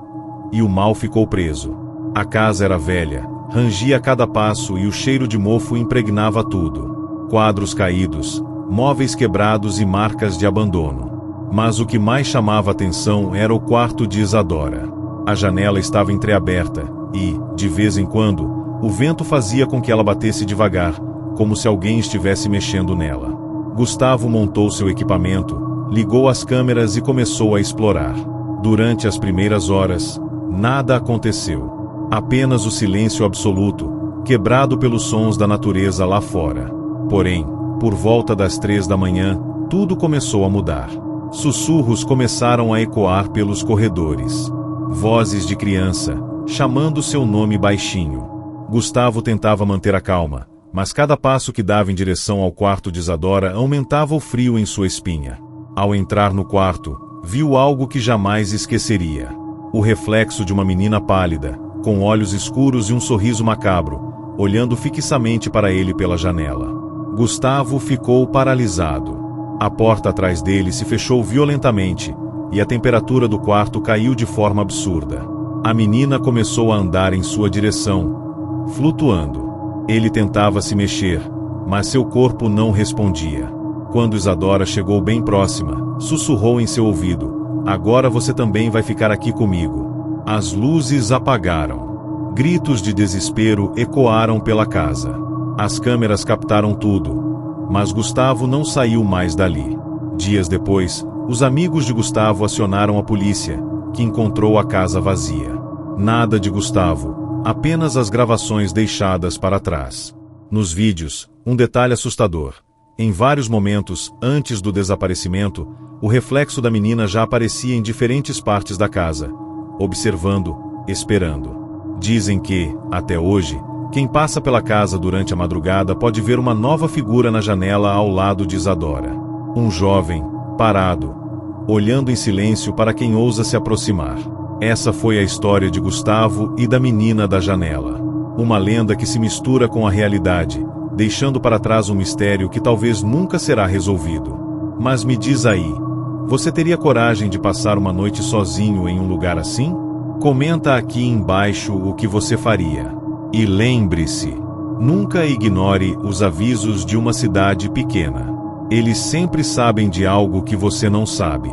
e o mal ficou preso. A casa era velha, rangia a cada passo e o cheiro de mofo impregnava tudo. Quadros caídos, móveis quebrados e marcas de abandono. Mas o que mais chamava atenção era o quarto de Isadora. A janela estava entreaberta e, de vez em quando, o vento fazia com que ela batesse devagar, como se alguém estivesse mexendo nela. Gustavo montou seu equipamento, ligou as câmeras e começou a explorar. Durante as primeiras horas, nada aconteceu. Apenas o silêncio absoluto, quebrado pelos sons da natureza lá fora. Porém, por volta das 3 da manhã, tudo começou a mudar. Sussurros começaram a ecoar pelos corredores. Vozes de criança, chamando seu nome baixinho. Gustavo tentava manter a calma, mas cada passo que dava em direção ao quarto de Isadora aumentava o frio em sua espinha. Ao entrar no quarto, viu algo que jamais esqueceria. O reflexo de uma menina pálida, com olhos escuros e um sorriso macabro, olhando fixamente para ele pela janela. Gustavo ficou paralisado. A porta atrás dele se fechou violentamente, e a temperatura do quarto caiu de forma absurda. A menina começou a andar em sua direção, flutuando. Ele tentava se mexer, mas seu corpo não respondia. Quando Isadora chegou bem próxima, sussurrou em seu ouvido: "Agora você também vai ficar aqui comigo." As luzes apagaram. Gritos de desespero ecoaram pela casa. As câmeras captaram tudo, mas Gustavo não saiu mais dali. Dias depois, os amigos de Gustavo acionaram a polícia, que encontrou a casa vazia. Nada de Gustavo, apenas as gravações deixadas para trás. Nos vídeos, um detalhe assustador. Em vários momentos, antes do desaparecimento, o reflexo da menina já aparecia em diferentes partes da casa, observando, esperando. Dizem que, até hoje, quem passa pela casa durante a madrugada pode ver uma nova figura na janela ao lado de Isadora. Um jovem, parado, olhando em silêncio para quem ousa se aproximar. Essa foi a história de Gustavo e da menina da janela. Uma lenda que se mistura com a realidade, deixando para trás um mistério que talvez nunca será resolvido. Mas me diz aí, você teria coragem de passar uma noite sozinho em um lugar assim? Comenta aqui embaixo o que você faria. E lembre-se, nunca ignore os avisos de uma cidade pequena. Eles sempre sabem de algo que você não sabe.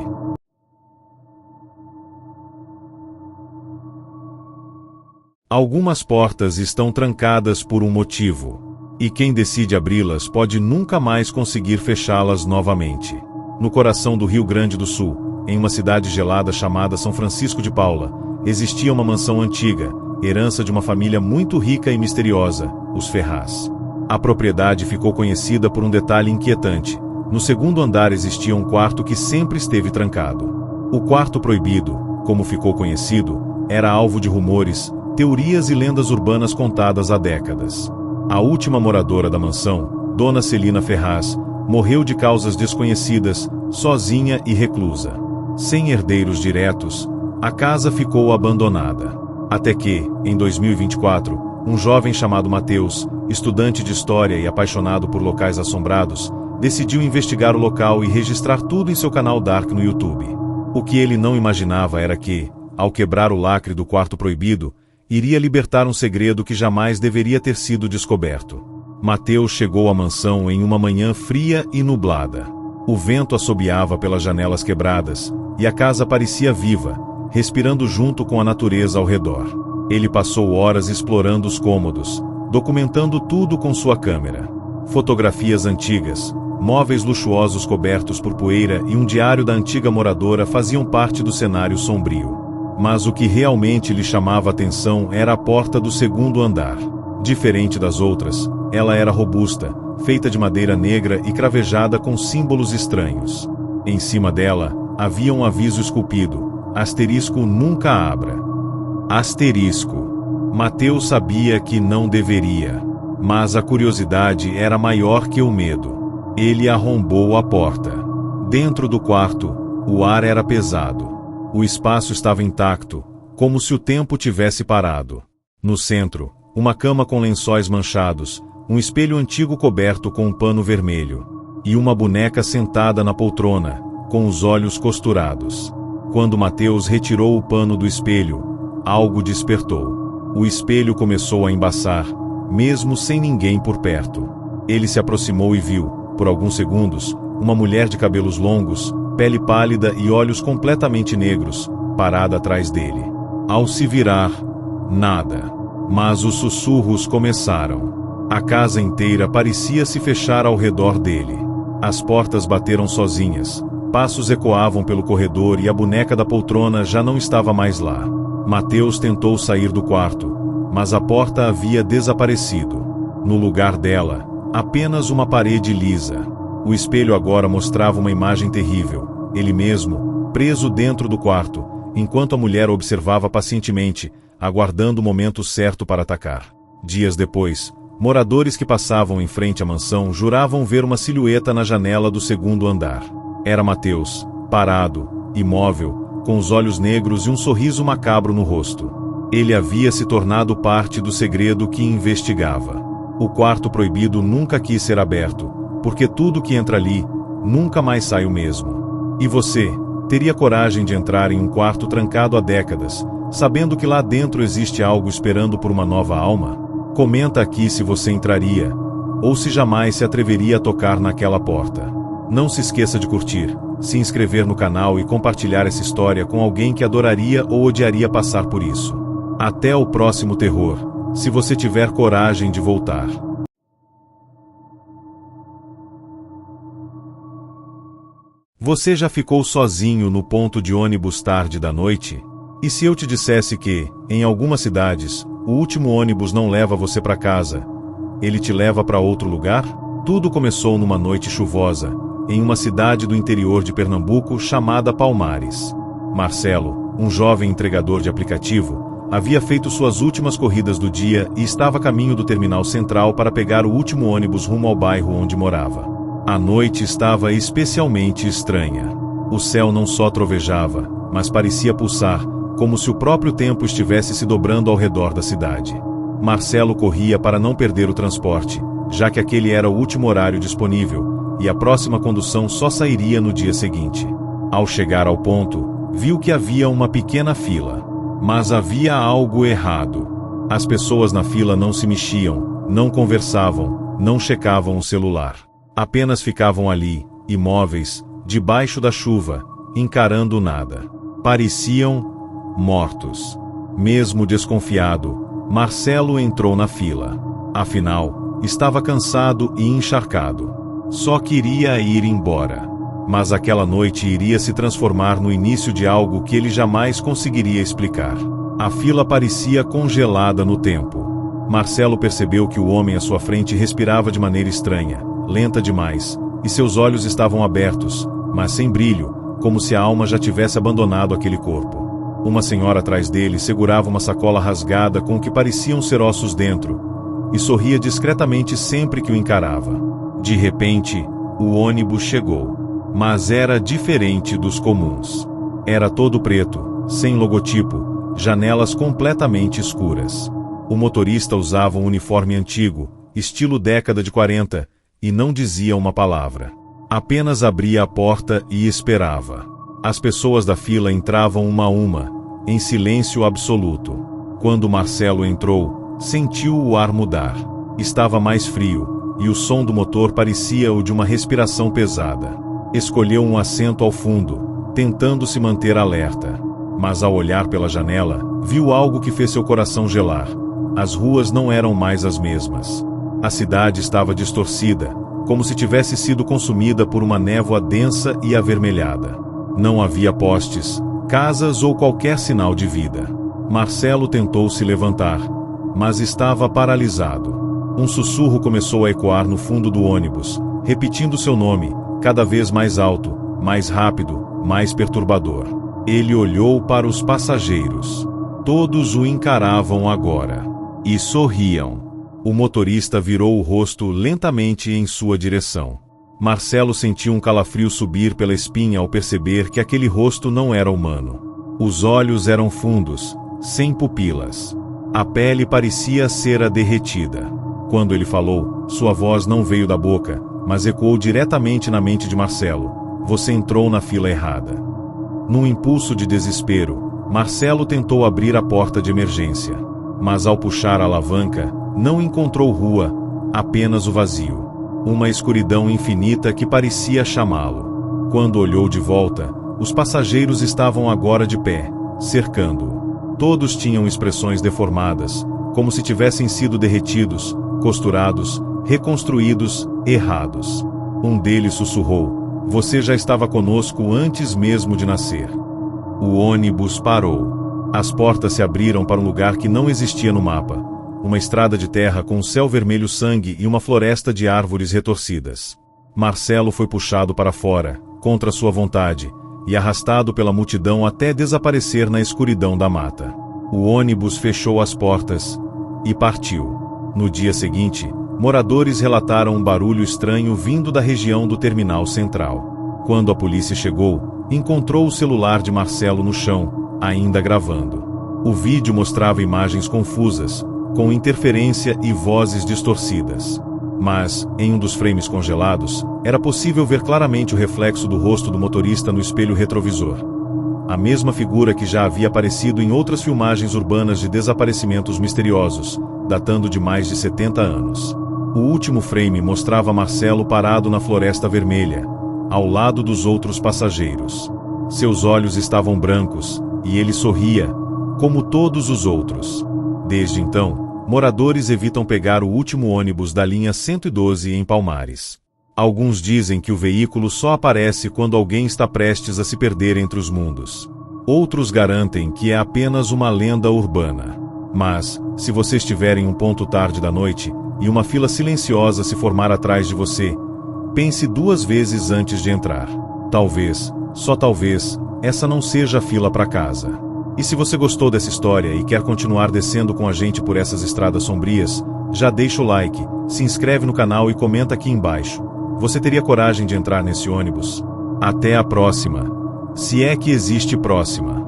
Algumas portas estão trancadas por um motivo, e quem decide abri-las pode nunca mais conseguir fechá-las novamente. No coração do Rio Grande do Sul, em uma cidade gelada chamada São Francisco de Paula, existia uma mansão antiga, herança de uma família muito rica e misteriosa, os Ferraz. A propriedade ficou conhecida por um detalhe inquietante. No segundo andar existia um quarto que sempre esteve trancado. O quarto proibido, como ficou conhecido, era alvo de rumores, teorias e lendas urbanas contadas há décadas. A última moradora da mansão, Dona Celina Ferraz, morreu de causas desconhecidas, sozinha e reclusa. Sem herdeiros diretos, a casa ficou abandonada. Até que, em 2024, um jovem chamado Matheus, estudante de história e apaixonado por locais assombrados, decidiu investigar o local e registrar tudo em seu canal Dark no YouTube. O que ele não imaginava era que, ao quebrar o lacre do quarto proibido, iria libertar um segredo que jamais deveria ter sido descoberto. Matheus chegou à mansão em uma manhã fria e nublada. O vento assobiava pelas janelas quebradas, e a casa parecia viva, respirando junto com a natureza ao redor. Ele passou horas explorando os cômodos, documentando tudo com sua câmera. Fotografias antigas, móveis luxuosos cobertos por poeira e um diário da antiga moradora faziam parte do cenário sombrio. Mas o que realmente lhe chamava atenção era a porta do segundo andar. Diferente das outras, ela era robusta, feita de madeira negra e cravejada com símbolos estranhos. Em cima dela, havia um aviso esculpido: asterisco nunca abra. Asterisco. Matheus sabia que não deveria, mas a curiosidade era maior que o medo. Ele arrombou a porta. Dentro do quarto, o ar era pesado. O espaço estava intacto, como se o tempo tivesse parado. No centro, uma cama com lençóis manchados, um espelho antigo coberto com um pano vermelho, e uma boneca sentada na poltrona, com os olhos costurados. Quando Matheus retirou o pano do espelho, algo despertou. O espelho começou a embaçar, mesmo sem ninguém por perto. Ele se aproximou e viu, por alguns segundos, uma mulher de cabelos longos, pele pálida e olhos completamente negros, parada atrás dele. Ao se virar, nada. Mas os sussurros começaram. A casa inteira parecia se fechar ao redor dele. As portas bateram sozinhas, passos ecoavam pelo corredor e a boneca da poltrona já não estava mais lá. Matheus tentou sair do quarto, mas a porta havia desaparecido. No lugar dela, apenas uma parede lisa. O espelho agora mostrava uma imagem terrível, ele mesmo, preso dentro do quarto, enquanto a mulher observava pacientemente, aguardando o momento certo para atacar. Dias depois, moradores que passavam em frente à mansão juravam ver uma silhueta na janela do segundo andar. Era Matheus, parado, imóvel, com os olhos negros e um sorriso macabro no rosto. Ele havia se tornado parte do segredo que investigava. O quarto proibido nunca quis ser aberto, porque tudo que entra ali, nunca mais sai o mesmo. E você, teria coragem de entrar em um quarto trancado há décadas, sabendo que lá dentro existe algo esperando por uma nova alma? Comenta aqui se você entraria, ou se jamais se atreveria a tocar naquela porta. Não se esqueça de curtir, se inscrever no canal e compartilhar essa história com alguém que adoraria ou odiaria passar por isso. Até o próximo terror, se você tiver coragem de voltar. Você já ficou sozinho no ponto de ônibus tarde da noite? E se eu te dissesse que, em algumas cidades, o último ônibus não leva você para casa, ele te leva para outro lugar? Tudo começou numa noite chuvosa, em uma cidade do interior de Pernambuco chamada Palmares. Marcelo, um jovem entregador de aplicativo, havia feito suas últimas corridas do dia e estava a caminho do terminal central para pegar o último ônibus rumo ao bairro onde morava. A noite estava especialmente estranha. O céu não só trovejava, mas parecia pulsar, como se o próprio tempo estivesse se dobrando ao redor da cidade. Marcelo corria para não perder o transporte, já que aquele era o último horário disponível, e a próxima condução só sairia no dia seguinte. Ao chegar ao ponto, viu que havia uma pequena fila. Mas havia algo errado. As pessoas na fila não se mexiam, não conversavam, não checavam o celular. Apenas ficavam ali, imóveis, debaixo da chuva, encarando nada. Pareciam mortos. Mesmo desconfiado, Marcelo entrou na fila. Afinal, estava cansado e encharcado. Só queria ir embora. Mas aquela noite iria se transformar no início de algo que ele jamais conseguiria explicar. A fila parecia congelada no tempo. Marcelo percebeu que o homem à sua frente respirava de maneira estranha, lenta demais, e seus olhos estavam abertos, mas sem brilho, como se a alma já tivesse abandonado aquele corpo. Uma senhora atrás dele segurava uma sacola rasgada com o que pareciam ser ossos dentro, e sorria discretamente sempre que o encarava. De repente, o ônibus chegou. Mas era diferente dos comuns. Era todo preto, sem logotipo, janelas completamente escuras. O motorista usava um uniforme antigo, estilo década de 40, e não dizia uma palavra. Apenas abria a porta e esperava. As pessoas da fila entravam uma a uma, em silêncio absoluto. Quando Marcelo entrou, sentiu o ar mudar. Estava mais frio, e o som do motor parecia o de uma respiração pesada. Escolheu um assento ao fundo, tentando se manter alerta. Mas ao olhar pela janela, viu algo que fez seu coração gelar. As ruas não eram mais as mesmas. A cidade estava distorcida, como se tivesse sido consumida por uma névoa densa e avermelhada. Não havia postes, casas ou qualquer sinal de vida. Marcelo tentou se levantar, mas estava paralisado. Um sussurro começou a ecoar no fundo do ônibus, repetindo seu nome, cada vez mais alto, mais rápido, mais perturbador. Ele olhou para os passageiros. Todos o encaravam agora. E sorriam. O motorista virou o rosto lentamente em sua direção. Marcelo sentiu um calafrio subir pela espinha ao perceber que aquele rosto não era humano. Os olhos eram fundos, sem pupilas. A pele parecia cera derretida. Quando ele falou, sua voz não veio da boca, mas ecoou diretamente na mente de Marcelo. Você entrou na fila errada. Num impulso de desespero, Marcelo tentou abrir a porta de emergência. Mas ao puxar a alavanca, não encontrou rua, apenas o vazio. Uma escuridão infinita que parecia chamá-lo. Quando olhou de volta, os passageiros estavam agora de pé, cercando-o. Todos tinham expressões deformadas, como se tivessem sido derretidos, costurados, reconstruídos, errados. Um deles sussurrou: "Você já estava conosco antes mesmo de nascer." O ônibus parou. As portas se abriram para um lugar que não existia no mapa. Uma estrada de terra com um céu vermelho sangue e uma floresta de árvores retorcidas. Marcelo foi puxado para fora, contra sua vontade, e arrastado pela multidão até desaparecer na escuridão da mata. O ônibus fechou as portas e partiu. No dia seguinte, moradores relataram um barulho estranho vindo da região do terminal central. Quando a polícia chegou, encontrou o celular de Marcelo no chão, ainda gravando. O vídeo mostrava imagens confusas, com interferência e vozes distorcidas. Mas, em um dos frames congelados, era possível ver claramente o reflexo do rosto do motorista no espelho retrovisor. A mesma figura que já havia aparecido em outras filmagens urbanas de desaparecimentos misteriosos, datando de mais de 70 anos. O último frame mostrava Marcelo parado na Floresta Vermelha, ao lado dos outros passageiros. Seus olhos estavam brancos, e ele sorria, como todos os outros. Desde então, moradores evitam pegar o último ônibus da linha 112 em Palmares. Alguns dizem que o veículo só aparece quando alguém está prestes a se perder entre os mundos. Outros garantem que é apenas uma lenda urbana. Mas, se você estiver em um ponto tarde da noite, e uma fila silenciosa se formar atrás de você, pense 2 vezes antes de entrar. Talvez, só talvez, essa não seja a fila para casa. E se você gostou dessa história e quer continuar descendo com a gente por essas estradas sombrias, já deixa o like, se inscreve no canal e comenta aqui embaixo. Você teria coragem de entrar nesse ônibus? Até a próxima. Se é que existe próxima.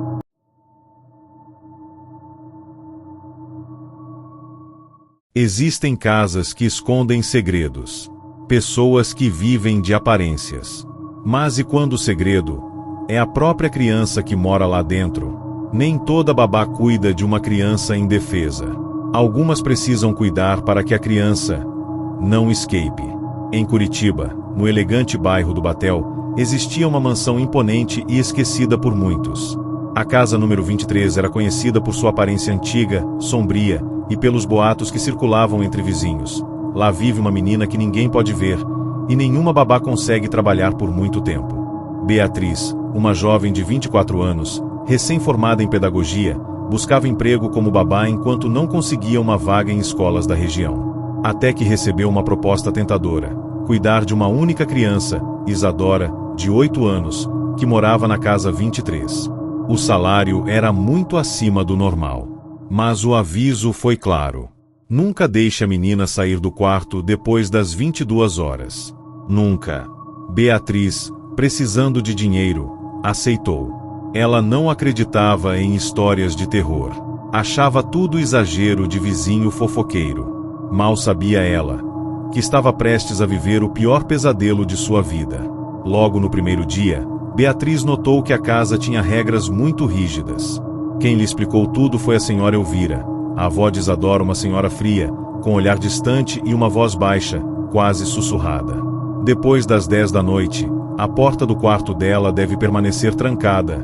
Existem casas que escondem segredos. Pessoas que vivem de aparências. Mas e quando o segredo é a própria criança que mora lá dentro? Nem toda babá cuida de uma criança indefesa. Algumas precisam cuidar para que a criança não escape. Em Curitiba, no elegante bairro do Batel, existia uma mansão imponente e esquecida por muitos. A casa número 23 era conhecida por sua aparência antiga, sombria, e pelos boatos que circulavam entre vizinhos. Lá vive uma menina que ninguém pode ver, e nenhuma babá consegue trabalhar por muito tempo. Beatriz, uma jovem de 24 anos, recém-formada em pedagogia, buscava emprego como babá enquanto não conseguia uma vaga em escolas da região. Até que recebeu uma proposta tentadora: cuidar de uma única criança, Isadora, de 8 anos, que morava na casa 23. O salário era muito acima do normal. Mas o aviso foi claro: Nunca deixe a menina sair do quarto depois das 22 horas. Nunca. Beatriz, precisando de dinheiro, aceitou. Ela não acreditava em histórias de terror. Achava tudo exagero de vizinho fofoqueiro. Mal sabia ela que estava prestes a viver o pior pesadelo de sua vida. Logo no primeiro dia, Beatriz notou que a casa tinha regras muito rígidas. Quem lhe explicou tudo foi a senhora Elvira, a avó de Isadora, uma senhora fria, com olhar distante e uma voz baixa, quase sussurrada. Depois das 10 da noite, a porta do quarto dela deve permanecer trancada,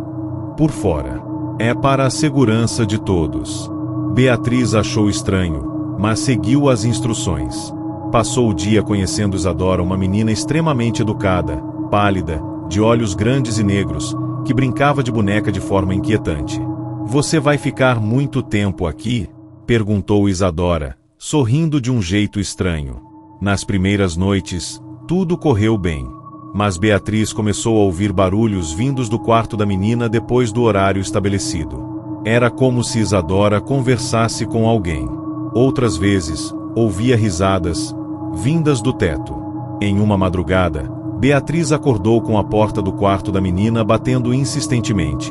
por fora. É para a segurança de todos. Beatriz achou estranho, mas seguiu as instruções. Passou o dia conhecendo Isadora, uma menina extremamente educada, pálida, de olhos grandes e negros, que brincava de boneca de forma inquietante. "Você vai ficar muito tempo aqui?" perguntou Isadora, sorrindo de um jeito estranho. Nas primeiras noites, tudo correu bem. Mas Beatriz começou a ouvir barulhos vindos do quarto da menina depois do horário estabelecido. Era como se Isadora conversasse com alguém. Outras vezes, ouvia risadas, vindas do teto. Em uma madrugada, Beatriz acordou com a porta do quarto da menina batendo insistentemente.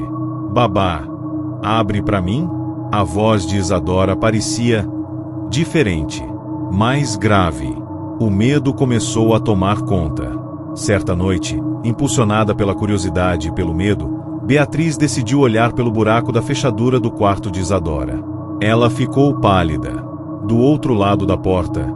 "Babá, abre para mim?" A voz de Isadora parecia diferente, mais grave. O medo começou a tomar conta. Certa noite, impulsionada pela curiosidade e pelo medo, Beatriz decidiu olhar pelo buraco da fechadura do quarto de Isadora. Ela ficou pálida. Do outro lado da porta,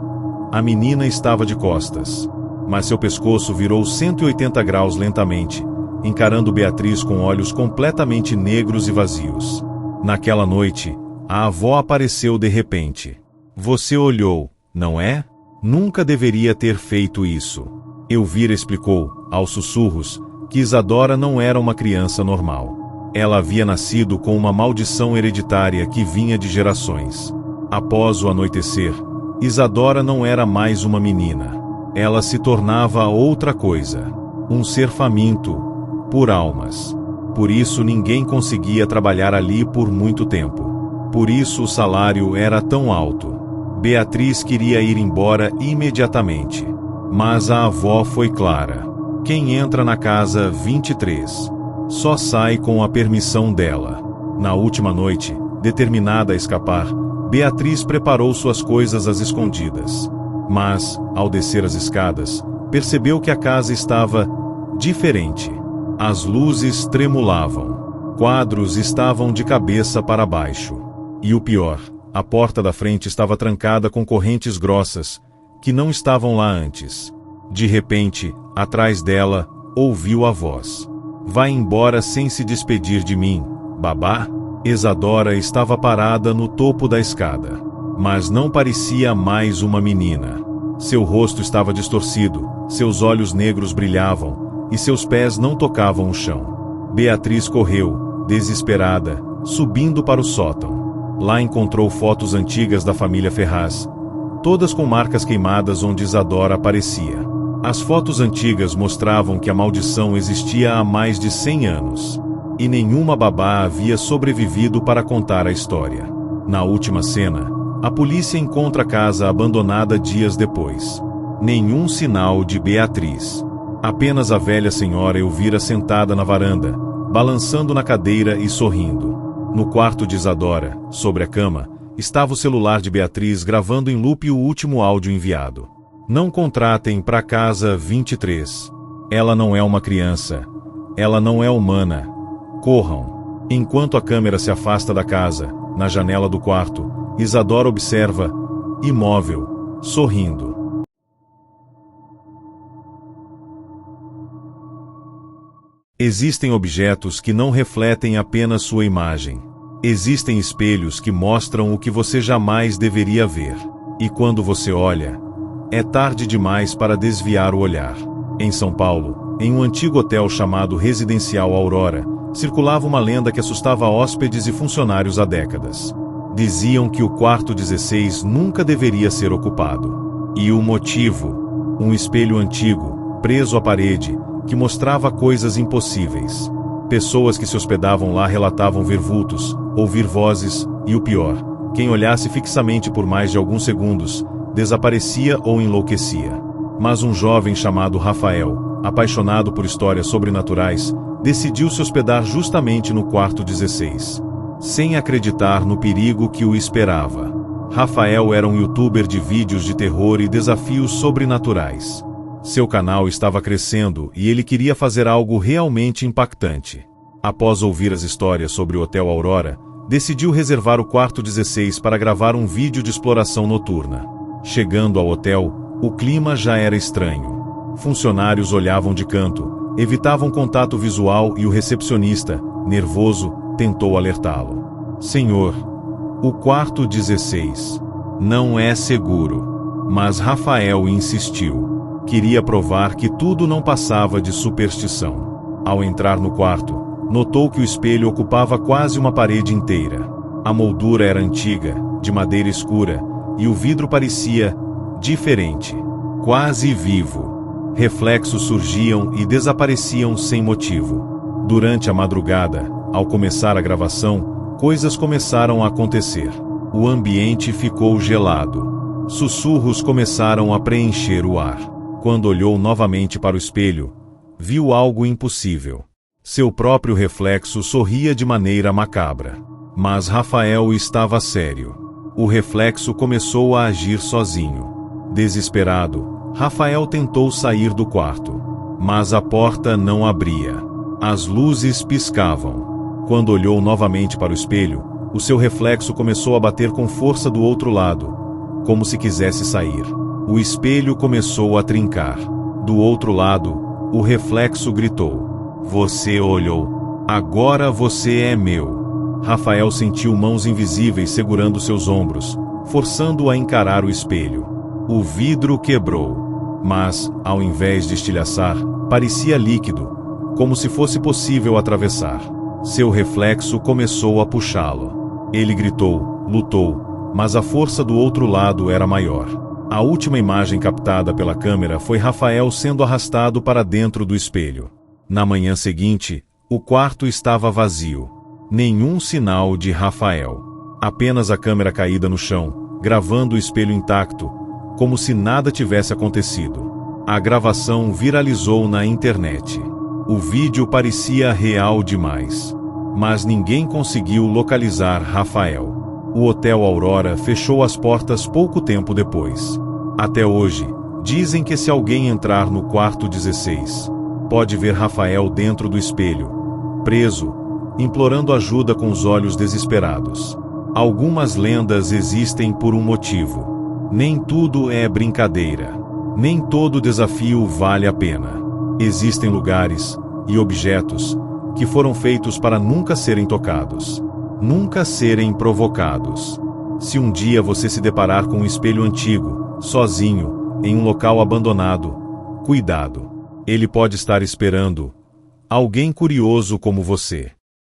a menina estava de costas, mas seu pescoço virou 180 graus lentamente, encarando Beatriz com olhos completamente negros e vazios. Naquela noite, a avó apareceu de repente. "Você olhou, não é? Nunca deveria ter feito isso." Elvira explicou, aos sussurros, que Isadora não era uma criança normal. Ela havia nascido com uma maldição hereditária que vinha de gerações. Após o anoitecer, Isadora não era mais uma menina. Ela se tornava outra coisa, um ser faminto por almas. Por isso ninguém conseguia trabalhar ali por muito tempo. Por isso o salário era tão alto. Beatriz queria ir embora imediatamente. Mas a avó foi clara. Quem entra na casa 23 só sai com a permissão dela. Na última noite, determinada a escapar, Beatriz preparou suas coisas às escondidas. Mas, ao descer as escadas, percebeu que a casa estava diferente. As luzes tremulavam. Quadros estavam de cabeça para baixo. E o pior, a porta da frente estava trancada com correntes grossas, que não estavam lá antes. De repente, atrás dela, ouviu a voz. "Vai embora sem se despedir de mim, babá?" Isadora estava parada no topo da escada, mas não parecia mais uma menina. Seu rosto estava distorcido, seus olhos negros brilhavam, e seus pés não tocavam o chão. Beatriz correu, desesperada, subindo para o sótão. Lá encontrou fotos antigas da família Ferraz, todas com marcas queimadas onde Isadora aparecia. As fotos antigas mostravam que a maldição existia há mais de 100 anos. E nenhuma babá havia sobrevivido para contar a história. Na última cena, a polícia encontra a casa abandonada dias depois. Nenhum sinal de Beatriz. Apenas a velha senhora Elvira sentada na varanda, balançando na cadeira e sorrindo. No quarto de Isadora, sobre a cama, estava o celular de Beatriz gravando em loop o último áudio enviado. "Não contratem para casa 23. Ela não é uma criança. Ela não é humana. Corram." Enquanto a câmera se afasta da casa, na janela do quarto, Isadora observa, imóvel, sorrindo. Existem objetos que não refletem apenas sua imagem. Existem espelhos que mostram o que você jamais deveria ver. E quando você olha, é tarde demais para desviar o olhar. Em São Paulo, em um antigo hotel chamado Residencial Aurora, circulava uma lenda que assustava hóspedes e funcionários há décadas. Diziam que o quarto 16 nunca deveria ser ocupado. E o motivo? Um espelho antigo, preso à parede, que mostrava coisas impossíveis. Pessoas que se hospedavam lá relatavam ver vultos, ouvir vozes e, o pior, Quem olhasse fixamente por mais de alguns segundos, desaparecia ou enlouquecia. Mas um jovem chamado Rafael, apaixonado por histórias sobrenaturais, decidiu se hospedar justamente no quarto 16. Sem acreditar no perigo que o esperava. Rafael era um youtuber de vídeos de terror e desafios sobrenaturais. Seu canal estava crescendo e ele queria fazer algo realmente impactante. Após ouvir as histórias sobre o Hotel Aurora, decidiu reservar o quarto 16 para gravar um vídeo de exploração noturna. Chegando ao hotel, o clima já era estranho. Funcionários olhavam de canto, evitavam contato visual e o recepcionista, nervoso, tentou alertá-lo. Senhor, o quarto 16 não é seguro. Mas Rafael insistiu. Queria provar que tudo não passava de superstição. Ao entrar no quarto, notou que o espelho ocupava quase uma parede inteira. A moldura era antiga, de madeira escura, e o vidro parecia diferente, quase vivo. Reflexos surgiam e desapareciam sem motivo. Durante a madrugada, ao começar a gravação, coisas começaram a acontecer. O ambiente ficou gelado. Sussurros começaram a preencher o ar. Quando olhou novamente para o espelho, viu algo impossível. Seu próprio reflexo sorria de maneira macabra. Mas Rafael estava sério. O reflexo começou a agir sozinho. Desesperado, Rafael tentou sair do quarto. Mas a porta não abria. As luzes piscavam. Quando olhou novamente para o espelho, o seu reflexo começou a bater com força do outro lado, como se quisesse sair. O espelho começou a trincar. Do outro lado, o reflexo gritou: "Você olhou. Agora você é meu." Rafael sentiu mãos invisíveis segurando seus ombros, forçando-o a encarar o espelho. O vidro quebrou. Mas, ao invés de estilhaçar, parecia líquido, como se fosse possível atravessar. Seu reflexo começou a puxá-lo. Ele gritou, lutou, mas a força do outro lado era maior. A última imagem captada pela câmera foi Rafael sendo arrastado para dentro do espelho. Na manhã seguinte, o quarto estava vazio. Nenhum sinal de Rafael. Apenas a câmera caída no chão, gravando o espelho intacto, como se nada tivesse acontecido. A gravação viralizou na internet. O vídeo parecia real demais. Mas ninguém conseguiu localizar Rafael. O Hotel Aurora fechou as portas pouco tempo depois. Até hoje, dizem que se alguém entrar no quarto 16, pode ver Rafael dentro do espelho, preso, implorando ajuda com os olhos desesperados. Algumas lendas existem por um motivo. Nem tudo é brincadeira. Nem todo desafio vale a pena. Existem lugares e objetos que foram feitos para nunca serem tocados, nunca serem provocados. Se um dia você se deparar com um espelho antigo, sozinho, em um local abandonado, cuidado. Ele pode estar esperando alguém curioso como você.